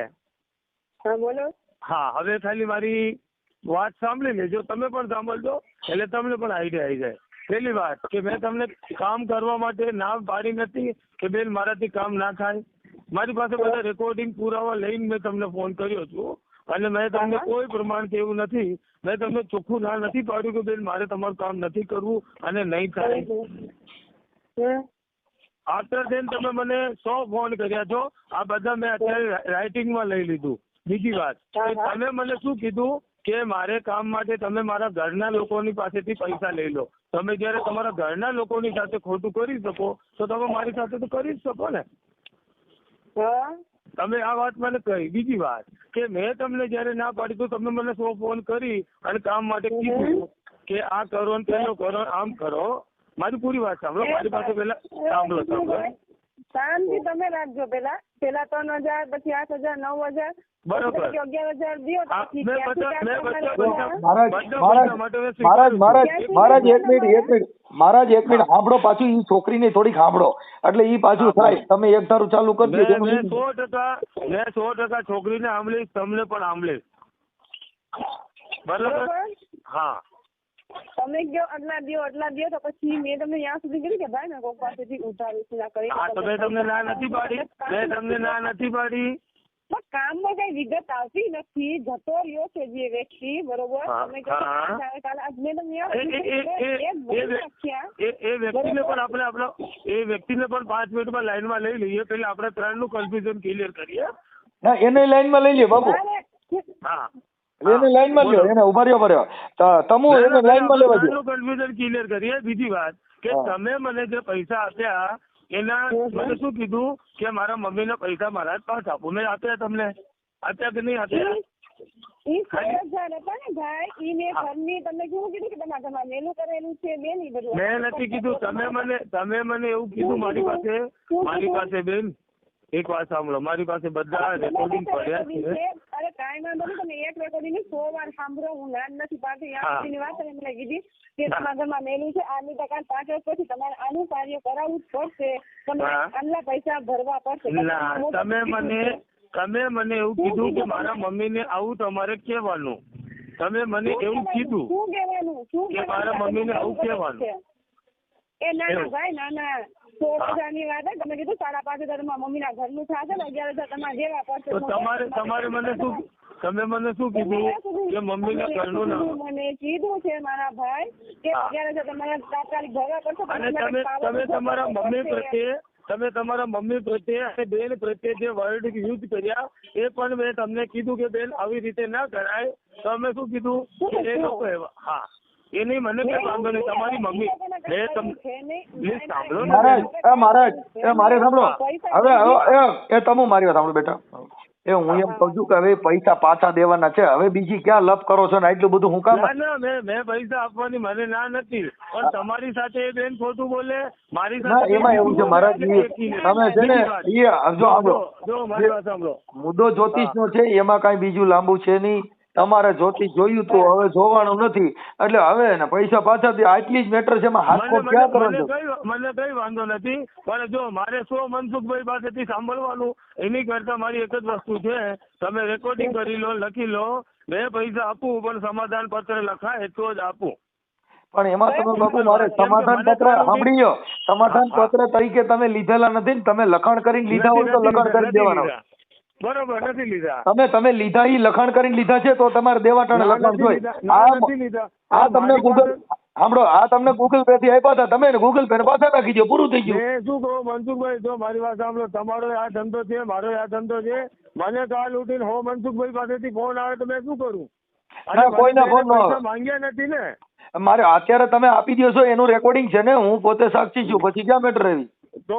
હા બોલો. હા હવે ખાલી મારી વાત સાંભળી લેજો. તમે પણ સાંભળજો એટલે તમને પણ આઈડિયા આવી જાય. પહેલી વાત કે મેં તમને કામ કરવા માટે ના પાડી નથી કે બેન મારાથી કામ ના થાય. મારી પાસે બધા રેકોર્ડિંગ પુરાવા લઈને મેં તમને ફોન કર્યો છું અને મેં તમને કોઈ પ્રમાણ કે એવું નથી. મેં તમને ચોખ્ખું ના નથી પાડ્યું કે બેન મારે તમારું કામ નથી કરવું અને નહીં થાય. આફ્ટર ધેન તમે મને 100 ફોન કર્યા છો. આ બધા મેં અત્યારે રાઇટિંગમાં લઈ લીધું. બીજી વાત તમે મને શું કીધું કે મારે કામ માટે તમે મારા ઘરના લોકોની પાસેથી પૈસા લઈ લો. તમે જયારે તમારા ઘરના લોકોની સાથે ખોટું કરી શકો તો તમે મારી સાથે તો કરી જ શકો ને. તમે આ વાત મને કહી. બીજી વાત કે મેં તમને જયારે ના પાડી તો તમે મને 100 ફોન કરી અને કામ માટે કીધું કે આ કરો ને પેલો કરો આમ કરો. મારી પૂરી વાત સાંભળો. મારી પાસે પેલા સાંભળો શાંતિ તમે રાખજો. પેલા 3,000 પછી 8,000 9,000 બરોબર 11,000 દો. મહારાજ એક મિનિટ સાંભળો. પાછું ઈ છોકરીને થોડીક સાંભળો એટલે ઈ પાછું થાય. તમે એક ધારું ચાલુ કરી દો. મેં 100% છોકરીને સાંભળીશ, તમને પણ સાંભળીશ. બરોબર. હા તમે કયો આટલા દો તો પછી મેં તમને ત્યાં સુધી કીધું કે ભાઈ મેં કોક પાસેથી ઉધારીશ ના કરી. હા તો મેં તમને ના નથી પાડી. મેં તમને ના નથી પાડી. કામમાં કઈ વિગત આવતી નથી. જતો રહ્યો છે જે વ્યક્તિ. બરોબર. તમે એ વ્યક્તિને પણ આપણે એ વ્યક્તિને પણ 5 મિનિટમાં લાઈનમાં લઈ લઈએ. પેલા આપણે 3 નું કન્ફ્યુઝન ક્લિયર કરીએ. એને લાઈનમાં લઈ લ્યો બાબુ. હા એને લાઈનમાં લ્યો. એને ઉભા રહ્યો તમુ એને લાઈનમાં લેવા દો. કન્ફ્યુઝન ક્લિયર કરીએ. બીજી વાત કે તમે મને જે પૈસા આપ્યા એના મને શું કીધું કે મારા મમ્મીના પૈસા મારા પાસ આપો. મેં આપ્યા તમને? આપ્યા કે નહીં આપ્યા? ઈ 6,000 હતા ને ભાઈ. ઈ મેં ઘરની તમને કેવું કીધું કે તમારે ઘરમાં મેલું કરેલું છે બેન? ઈ બધું મેં નથી કીધું. તમે મને એવું કીધું. મારી પાસે બેન એક વાત સાંભળો. મારી પાસે બધા રેકોર્ડિંગ પડ્યા છે. અરે કાંઈ વાંધો નહીં. તમે એક રેકોર્ડિંગ 100 વાર સાંભળો. હું ના નથી પાડતી. યાદ વાત મને કીધી કે તમારા ઘરમાં મેલું છે. આની ટકા 5 વર્ષ પછી તમારે આનું કાર્ય કરાવવું જ પડશે. તમે આટલા પૈસા ભરવા પડશે. તમે મને એવું કીધું કે મારા મમ્મીને આવું તમારે કહેવાનું. તમે મને એવું કીધું શું કહેવાનું કે મારા મમ્મીને આવું કહેવાનું. એ ના ભાઈ ના 16,000 ની વાત. તમે કીધું 5,500 મમ્મીના ઘરનું થશે ને 11,000 તમારે જેવા પડશે. તો તમારે મને શું તમે મને શું કીધું કે મમ્મીના ઘરનું ના? મને કીધું છે મારા ભાઈ કે 11,000 તમારે તાત્કાલિક ભરવા પડશે. અને તમે તમારા મમ્મી પ્રત્યે અને બેન પ્રત્યે જે વર્ડ યુઝ કર્યા એ પણ મેં તમને કીધું કે બેન આવી રીતે ના કરાય. તો અમે શું કીધું કે એ લોકો હા એ નહીં મને કઈ વાંધો નહીં. તમારી મમ્મી મેં તમને પ્લીઝ સાંભળો. મહારાજ મારે સાંભળો. હવે તમે મારી વાત સાંભળો બેટા. હું એમ કહું છું કે હવે પૈસા પાછા દેવાના છે. હવે બીજી ક્યાં લપ કરો છો ને એટલું બધું હું કામ? ના મેં પૈસા આપવાની મને ના નથી. પણ તમારી સાથે એ બેન ખોટું બોલે. મારી સાથે એમાં એવું છે મહારાજ તમે છે ને જો મારી વાત સાંભળો. મુદ્દો જ્યોતિષ નો છે. એમાં કઈ બીજું લાંબુ છે નહીં. તમારે જ્યોતિષ જોયું તો હવે જોવાનું નથી. એટલે હવે ને પૈસા પાછા દે આટલી જ મેટર છે. એમાં હાથખોટ ક્યાં કરો છો? મને કઈ વાંધો નથી. પણ જો મારે મનસુખભાઈ પાસેથી સાંભળવાનું એની કરતા મારી એક જ વસ્તુ છે. તમે રેકોર્ડિંગ કરી લો, લખી લો. મેં પૈસા આપું પણ સમાધાન પત્ર લખાય તો જ આપું. પણ એમાં તમે બાપુ મારે સમાધાન પત્ર સાંભળી લો. સમાધાન પત્ર તરીકે તમે લીધેલા નથી ને. તમે લખાણ કરીને લીધા હોય તો લખાણ કરી દેવાના. બરોબર નથી લીધા. તમે લીધા ઈ લખાણ કરીને લીધા છે તો તમારે દેવાટાણે લખાણ જોઈએ. આ તમને ગૂગલ સાંભળો. આ તમને ગૂગલ પે થી આપ્યા હતા. તમે ગૂગલ પે પાછા નાખી દો. પૂરું થઈ ગયું. મેં શું કહું મનસુખભાઈ, જો મારી વાત સાંભળો. તમારો આ ધંધો છે, મારો આ ધંધો છે. મને કાલ ઉઠીને મનસુખભાઈ પાસેથી ફોન આવે તો મેં શું કરું? કોઈના ફોન માંગ્યા નથી ને. મારે અત્યારે તમે આપી દો છો એનું રેકોર્ડિંગ છે ને. હું પોતે સાક્ષી છું. પછી ક્યાં મેટર આવી? તો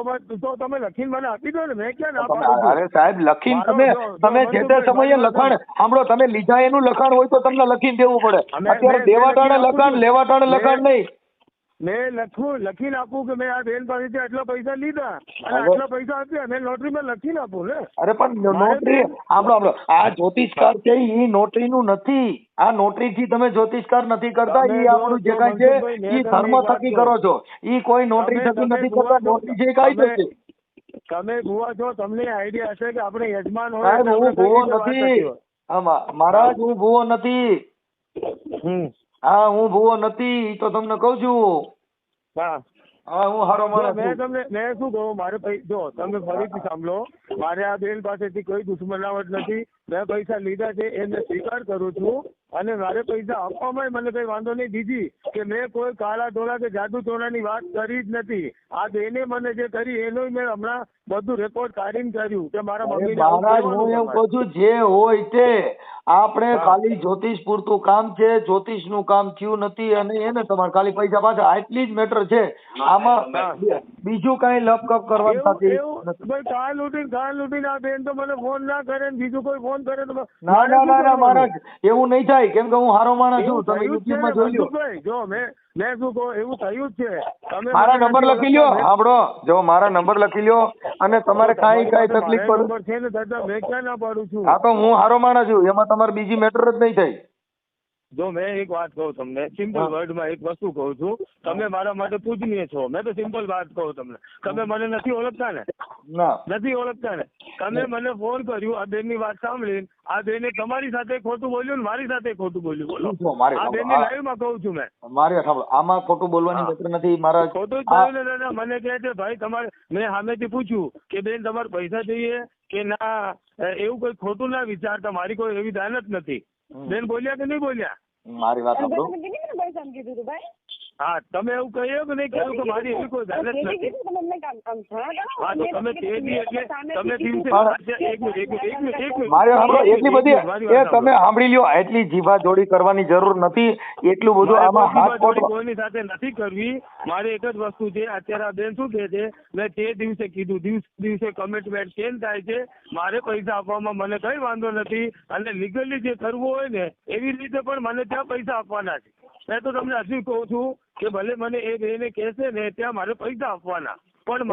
તમે લખીને મને આપી દો ને. મેં ક્યાં ના પાડું? અરે સાહેબ લખીને તમે જે તે સમયે લખાણ સાંભળો. તમે લીધા એનું લખાણ હોય તો તમને લખીને દેવું પડે. અત્યારે દેવાટાણે લખાણ લેવાટાણે લખાણ નહીં. મેં લખીને આપું કે મેં આ બેન પાસેથી આટલા પૈસા લીધા અને આટલા પૈસા આપ્યા. મેં નોટરીમાં લખીને આપું ને. અરે પણ નોટરી સાંભળો આ જ્યોતિષકાર છે એ નોટરીનું નથી. આ નોટરી થી તમે જ્યોતિષકાર નથી કરતા. એ આપણું જે કાંઈ છે એ ધર્મ થકી કરો છો. એ કોઈ નોટરી થકી નથી કરતા. નોટરી છે કાયદો છે. તમે ભુવા છો, તમને આઈડિયા હશે કે આપણે યજમાન હોય. હું ભુવો નથી. મહારાજ હું ભુવો નથી. હા હું ભુવો નથી. તો તમને કઉ છું. હા હું હારો માણસ. મેં શું કહું મારે જો તમે ફરીથી સાંભળો. મારે આ બેન પાસેથી કોઈ દુશ્મનાવટ નથી. મેં પૈસા લીધા છે એ મેં સ્વીકાર કરું છું અને મારે પૈસા આપવામાં મને કઈ વાંધો નહીં. બીજી કે મેં કોઈ કાળા ધોળા કે જાદુ ટોણાની વાત કરી જ નથી. આ બેને મને જે કરી એનું મેં હમણાં બધું રેકોર્ડ કાઢીને કર્યું કે મારા મમ્મીને આવું મહારાજ હું કહેવાનું એમ કહું છું જે હોય તે આપણે ખાલી જ્યોતિષ પૂરતું કામ છે, જ્યોતિષ નું કામ થયું નથી અને એને તમારે ખાલી પૈસા પાછા આટલી જ મેટર છે. આમાં બીજું કઈ લપકપ કરવાનું થતી નથી. ભાઈ કાલ લૂટીને આ બેન તો મને ફોન ના કરે ને બીજું કોઈ ફોન કરે તો ના ના ના ના મહારાજ એવું નહીં થાય કેમ કે હું હારો માણસ છું. તમે એવું યુટ્યુબ માં જોઈ લો. મનસુખભાઈ, જો મેં શું કહું એવું થયું જ છે. તમે મારા નંબર લખી લ્યો. સાંભળો, જો મારા નંબર લખી લ્યો અને તમારે કાંઈ તકલીફ પડે નંબર છે ને દાદા મેં ક્યાં ના પાડું છું. હા તો હું હારો માણસ છું, એમાં તમારે બીજી મેટર જ નહીં થાય. જો મેં એક વાત કહું તમને, સિમ્પલ વર્ડમાં એક વસ્તુ કહું છું. તમે મારા માટે પૂજનીય છો. મેં તો સિમ્પલ વાત કહું તમને. તમે મને નથી ઓળખતા ને? ના નથી ઓળખતા ને? તમે મને ફોન કર્યું આ બેનની વાત સાંભળીને, આ બેને તમારી સાથે ખોટું બોલ્યું ને મારી સાથે ખોટું બોલ્યું. બોલો, આ બેનની લાઈવ માં કહું છું મેં. મારે સાંભળો, આમાં ખોટું બોલવાની મેટર નથી. મારા ખોટું જ થયું ને દાદા. મને કહે છે ભાઈ તમારે, મેં સામેથી પૂછ્યું કે બેન તમારે પૈસા જોઈએ કે ના, એવું કોઈ ખોટું ના વિચારતા. મારી કોઈ એવી દાન જ નથી. બેન બોલ્યા કે નહીં બોલ્યા? મારી વાત સાંભળો. હા, તમે એવું કહ્યું કે નહીં કહ્યું કે મારી એવી કોઈ દાન જ નથી? હા તો તમે તે દી એટલે તમે દિવસે મારે સાંભળો, એટલી બધી એ તમે સાંભળી લ્યો, એટલી જીભા જોડી કરવાની જરૂર નથી. એટલું બધું આમાં હાથ ખોટ કોઈની સાથે નથી કરવી. મારે એક જ વસ્તુ છે. અત્યારે આ બેન શું કહે છે, મેં તે દિવસે કીધું, દિવસે કમિટમેન્ટ ચેન્જ થાય છે. મારે પૈસા આપવામાં મને કઈ વાંધો નથી અને લીગલી જે કરવું હોય ને એવી રીતે પણ મને ત્યાં પૈસા આપવાના છે. મેં તો તમને હજુ કહું છું કે ભલે મને એ બેને કહેશે ને ત્યાં મારે પૈસા આપવાના. પણ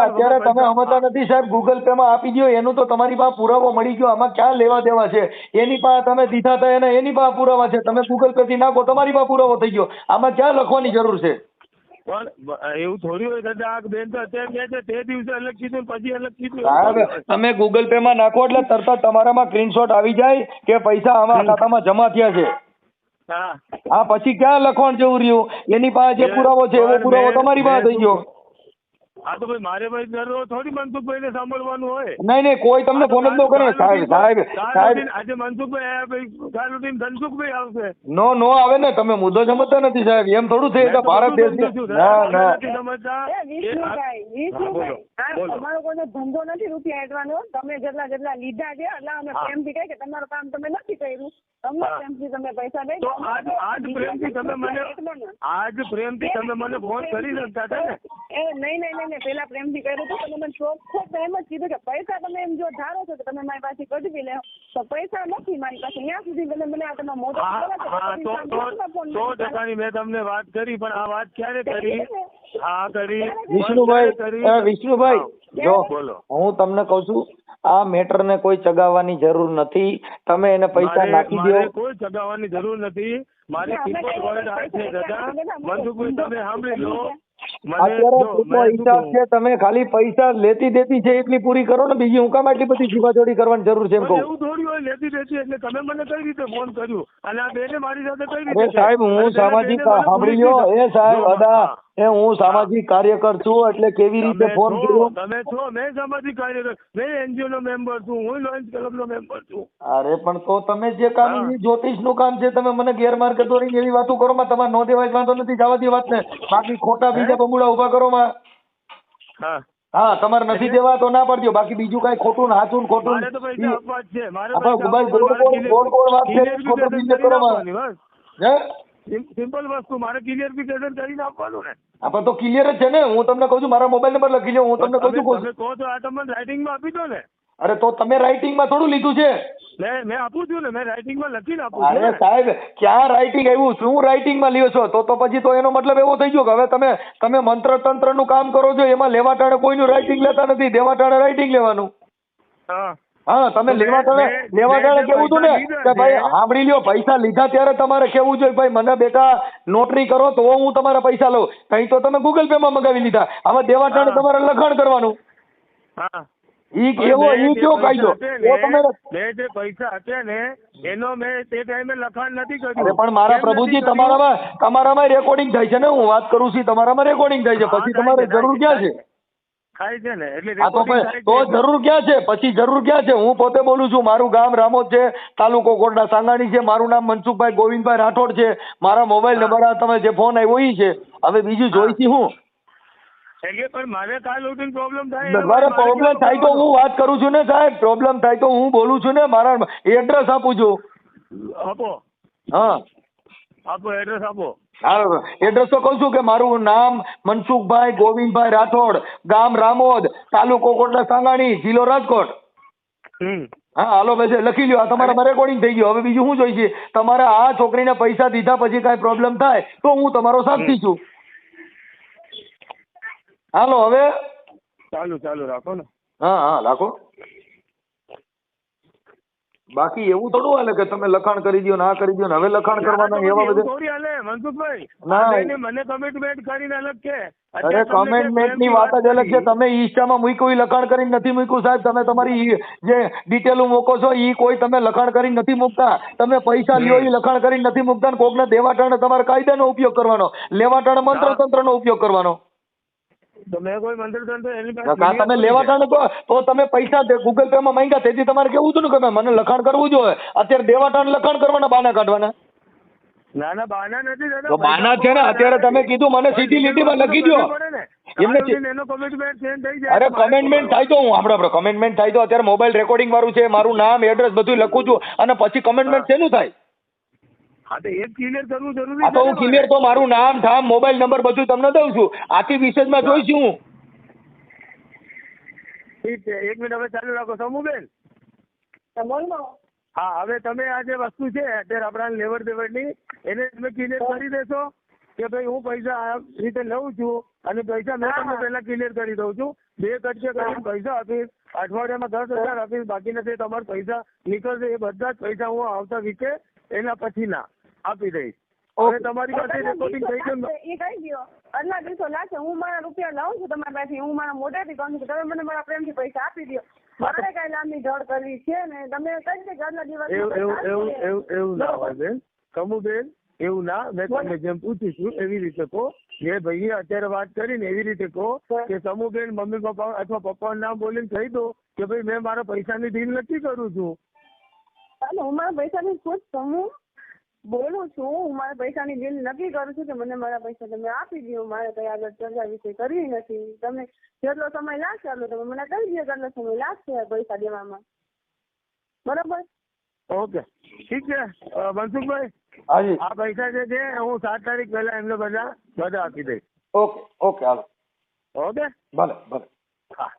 અત્યારે તમે સમજતા નથી સાહેબ. ગૂગલ પે માં આપી દો એનું તો તમારી પાસે પુરાવો મળી ગયો. આમાં ક્યાં લેવા દેવા છે? એની પાસે તમે દીધા હતા એને એની પાસે પુરાવા છે. તમે ગૂગલ પે થી નાખો તમારી પાસે પુરાવો થઈ ગયો. આમાં ક્યાં લખવાની જરૂર છે? પણ એવું થોડી હોય દાદા. આ બેન તો અત્યારે કહે છે તે દિવસે અલગ કીધું પછી અલગ કીધું. સાહેબ તમે ગૂગલ પે માં નાખો એટલે તરત તમારામાં સ્ક્રીનશોટ આવી જાય કે પૈસા આમાં ખાતામાં જમા થયા છે. હા પછી ક્યાં લખવાનું જેવું રહ્યું? એની પાસે જે પુરાવો છે એવો પુરાવો તમારી પાસે થઈ ગયો. હા તો ભાઈ મારે ભાઈ દરરોજ થોડી મનસુખભાઈ ને સાંભળવાનું હોય. નહીં કોઈ તમને ફોન જ ન કરે. સાહેબ આજે મનસુખભાઈ કાલ ઉઠીને ધનસુખભાઈ આવશે. નો આવે ને. તમે મુદ્દો સમજતા નથી સાહેબ. એમ થોડું છે એટલે ભારત દેશ ના તમારો કોઈ ધંધો નથી રૂપિયા હેઠવાનો. તમે જેટલા લીધા છે એટલે અમે પ્રેમથી કહે કે તમારું કામ તમે નથી કર્યું. તમને પ્રેમથી તમે પૈસા દઈ દો. આજ પ્રેમથી તમે મને ફોન કરી શકતા હતા ને? નહીં પેલા પ્રેમથી કર્યું હતું. તમે મને ચોખ્ખો એમ જ કીધું કે પૈસા તમે એમ જો ધારો છો કે તમે મારી પાસે કઢવી લે તો પૈસા નથી મારી પાસે. ત્યાં સુધી મને આ તમે મોટો 100% મેં તમને વાત કરી. પણ આ વાત ક્યારે કરી? હા કરી વિષ્ણુભાઈ જો હું તમને કઉ છું આ મેટર ને કોઈ ચગાવવાની જરૂર નથી. તમે એને પૈસા નાખી દો. કોઈ ચગાવવાની જરૂર નથી. મારી સિમ્પલ વર્ડ આ છે દાદા. મનસુખભાઈ તમે સાંભળી લો. અત્યારે હિસાબ છે. તમે ખાલી પૈસા લેતી દેતી છે એટલી પૂરી કરો ને. બીજી હું કામ એટલી બધી જીવાજોડી કરવાની જરૂર છે એમ કહું? એવું થોડી હોય લેતી દેતી. એટલે તમે મને કઈ રીતે ફોન કર્યું અને આ બેને મારી સાથે કઈ રીતે? સાહેબ હું સામાજિક સાંભળી લો. એ સાહેબ અદા હું સામાજિક કાર્યકર છું એટલે કેવી રીતે ફોન કર્યો? તમે છો? મેં સામાજિક કાર્યકર. મેં એનજીઓ નો મેમ્બર છું. હું લોયન્સ ક્લબ નો મેમ્બર છું. અરે પણ તો તમે જે કામ જ્યોતિષ નું કામ છે તમે મને ગેરમાર્ગે દોરી એવી વાતો કરો માં તમારે નો દેવાય વાંધો નથી. જવા દે વાત ને. બાકી ખોટા બીજા બમુડા ઉભા કરો માં. હા તમારે નથી દેવા તો ના પડજો. બાકી બીજું કઈ ખોટું ને સાચું ખોટું વાત છે. સિમ્પલ વસ્તુ મારે ક્લિયરિફિકેશન કરીને આપવાનું ને. આપણે તો ક્લિયર જ છે ને. હું તમને કહું છું મારા મોબાઈલ નંબર લખી લો. હું તમને કહું છું કહો તો આ તમને રાઇટિંગમાં આપી દો ને. અરે તો તમે રાઇટિંગમાં થોડું લીધું છે? મેં આપું છું ને. મેં રાઇટિંગમાં લખીને આપું છું. અરે સાહેબ ક્યાં રાઇટિંગ આવ્યું? શું રાઇટિંગમાં લ્યો છો? તો પછી તો એનો મતલબ એવો થઈ ગયો કે હવે તમે મંત્ર તંત્ર નું કામ કરો છો. એમાં લેવા ટાણે કોઈનું રાઇટિંગ લેતા નથી. દેવા ટાણે રાઇટિંગ લેવાનું. હા તમે લેવા ટાણે કેવું હતું ને કે ભાઈ સાંભળી લ્યો પૈસા લીધા ત્યારે તમારે કેવું જોઈએ ભાઈ મને બેટા નોટરી કરો તો હું તમારા પૈસા લઉં. કઈ તો તમે ગૂગલ પે માં મગાવી લીધા. આમાં દેવા ટાણે તમારે લખાણ કરવાનું. પૈસા હતા ને એનો મેં તે ટાઈમે લખાણ નથી કર્યું. પણ મારા પ્રભુજી તમારામાં રેકોર્ડિંગ થાય છે ને. હું વાત કરું છું તમારામાં રેકોર્ડિંગ થાય છે. પછી તમારે જરૂર ક્યાં છે? થાય છે ને એટલે હા તો recording થાય તો છે. જરૂર ક્યાં છે? પછી જરૂર ક્યાં છે? હું પોતે બોલું છું, મારું ગામ રામોદ છે, તાલુકો કોટડા સાંગાણી છે, મારું નામ મનસુખભાઈ ગોવિંદભાઈ રાઠોડ છે, મારા મોબાઈલ નંબર આ તમે જે ફોન આવ્યો ઈ છે. હવે બીજું જોઈતી હું એટલે પણ મારે કાલ ઉઠીને પ્રોબ્લેમ થાય એટલે મારે મારે પ્રોબ્લેમ કેવું થાય તો કરવાનું? હું વાત કરું છું ને સાહેબ, પ્રોબ્લેમ થાય તો હું બોલું છું ને, મારા એડ્રેસ આપું છું. આપો હા આપો એડ્રેસ આપો. હા એડ્રેસ તો કહું છું કે મારું નામ મનસુખભાઈ ગોવિંદભાઈ રાઠોડ, ગામ રામોદ, તાલુકો કોટડા સાંગાણી, જિલ્લો રાજકોટ. હા હાલો પછી લખી લ્યો, આ તમારામાં રેકોર્ડિંગ થઈ ગયું. હવે બીજું શું જોઈશે? તમારે આ છોકરીને પૈસા દીધા પછી કાંઈ પ્રોબ્લેમ થાય તો હું તમારો સાક્ષી છું. હાલો હવે ચાલુ રાખો ને. હા રાખો. બાકી એવું થોડું હાલે કે તમે લખાણ કરી દો ને આ કરી દો ને હવે લખાણ કરવાના એવા એવું બધા. થોડી હાલે મનસુખભાઈ. ના. આ બેને મને કમિટમેન્ટ કરીને અલગ છે. અરે અત્યારે તમને જે કમેન્ટમેન્ટ ની પ્રેમની વાત જ અલગ છે. કરી. તમે ઇન્સ્ટામાં મૂક્યું ઈ લખાણ કરીને નથી મૂક્યું સાહેબ. તમે તમારી જે ડિટેલો મૂકો છો ઈ કોઈ તમે લખાણ કરીને નથી મૂકતા. તમે પૈસા લ્યો ઈ લખાણ કરીને નથી મૂકતા. કોકને દેવા ટાણે તમારે કાયદાનો ઉપયોગ કરવાનો, લેવા ટાણે મંત્ર તંત્રનો ઉપયોગ કરવાનો. તો મેં કોઈ મંત્ર તંત્ર એની પાસે કાં તમે લેવા ટાણે તો તમે પૈસા ગૂગલ પે માં માંગ્યા તેથી તમારે કેવું હતું ને કે મને લખાણ કરવું જોઈએ. અત્યારે દેવા ટાણે લખાણ કરવાના બાના કાઢવાના. ના બાના નથી દાદા. તો બાના છે ને અત્યારે તમે કીધું મને સીધી લીટીમાં લખી દો. એનો કમિટમેન્ટ ચેન્જ થઈ જાય. અરે કમેન્ટમેન્ટ થાય તો હું આપણે કમેન્ટમેન્ટ થાય તો અત્યારે મોબાઈલ રેકોર્ડિંગ વાળું છે, મારું નામ એડ્રેસ બધું લખું છું અને પછી કમેન્ટમેન્ટ શેનું થાય? હા તો એ ક્લિયર કરવું જરૂરી આ તો હું ક્લિયર તો મારું નામ ઠામ મોબાઈલ નંબર બધું તમને દઉં છું. આથી વિશેષમાં જોઈશું હું. ઠીક છે, 1 મિનિટ હવે ચાલુ રાખો સમુબેન. હા હવે તમે આ જે વસ્તુ છે અત્યારે આપણા લેવડ દેવડની એને તમે ક્લિયર કરી દેશો કે ભાઈ હું પૈસા આ રીતે લઉં છું અને પૈસા મેં તમને પહેલા ક્લિયર કરી દઉં છું. 2 કટકે કરીને પૈસા આપીશ, અઠવાડિયામાં 10,000 આપીશ, બાકીના જે તમારા પૈસા નીકળશે એ બધા જ પૈસા હું આવતા વીકે એના પછીના આપી દઈશ. હવે તમારી પાસે રેકોર્ડિંગ થઈ ગયું. એ કહી દો આટલા દિવસો લાગશે. હું મારા રૂપિયા લાવું છું તમારી પાસે, હું મારા મોઢેથી કહું છું કે તમે મને મારા પ્રેમથી પૈસા આપી દો. મારે કઈ લાંબી દોડ કરવી છે ને તમે કહી દે કે આટલા દિવસ એવું ના હોય બેન, કમુબેન એવું ના. મેં તમને જેમ પૂછ્યું છું એવી રીતે કહો. જે ભાઈએ અત્યારે વાત કરીને એવી રીતે કહો કે સમુબેન મમ્મી પપ્પા અથવા પપ્પાનું નામ બોલીને કહી દો કે ભાઈ મેં મારા પૈસાની ડીલ નથી કરું છું. હું મારા પૈસાની ખુદ સમૂહ બોલું છું. હું મારા પૈસાની ડીલ નક્કી કરું છું કે મને મારા પૈસા તમે આપી દો. મારે કઈ આગળ ચર્ચા વિશે કરવી નથી. તમે જેટલો સમય લાગશે એટલો તમે મને કહી દો કેટલો સમય લાગશે પૈસા દેવામાં. બરોબર? ઓકે ઠીક છે મનસુખભાઈ. હાજી આ પૈસા જે છે હું 7 તારીખ પહેલા એમને બધા આપી દઈશ. ઓકે હાલો ઓકે ભલે. હા.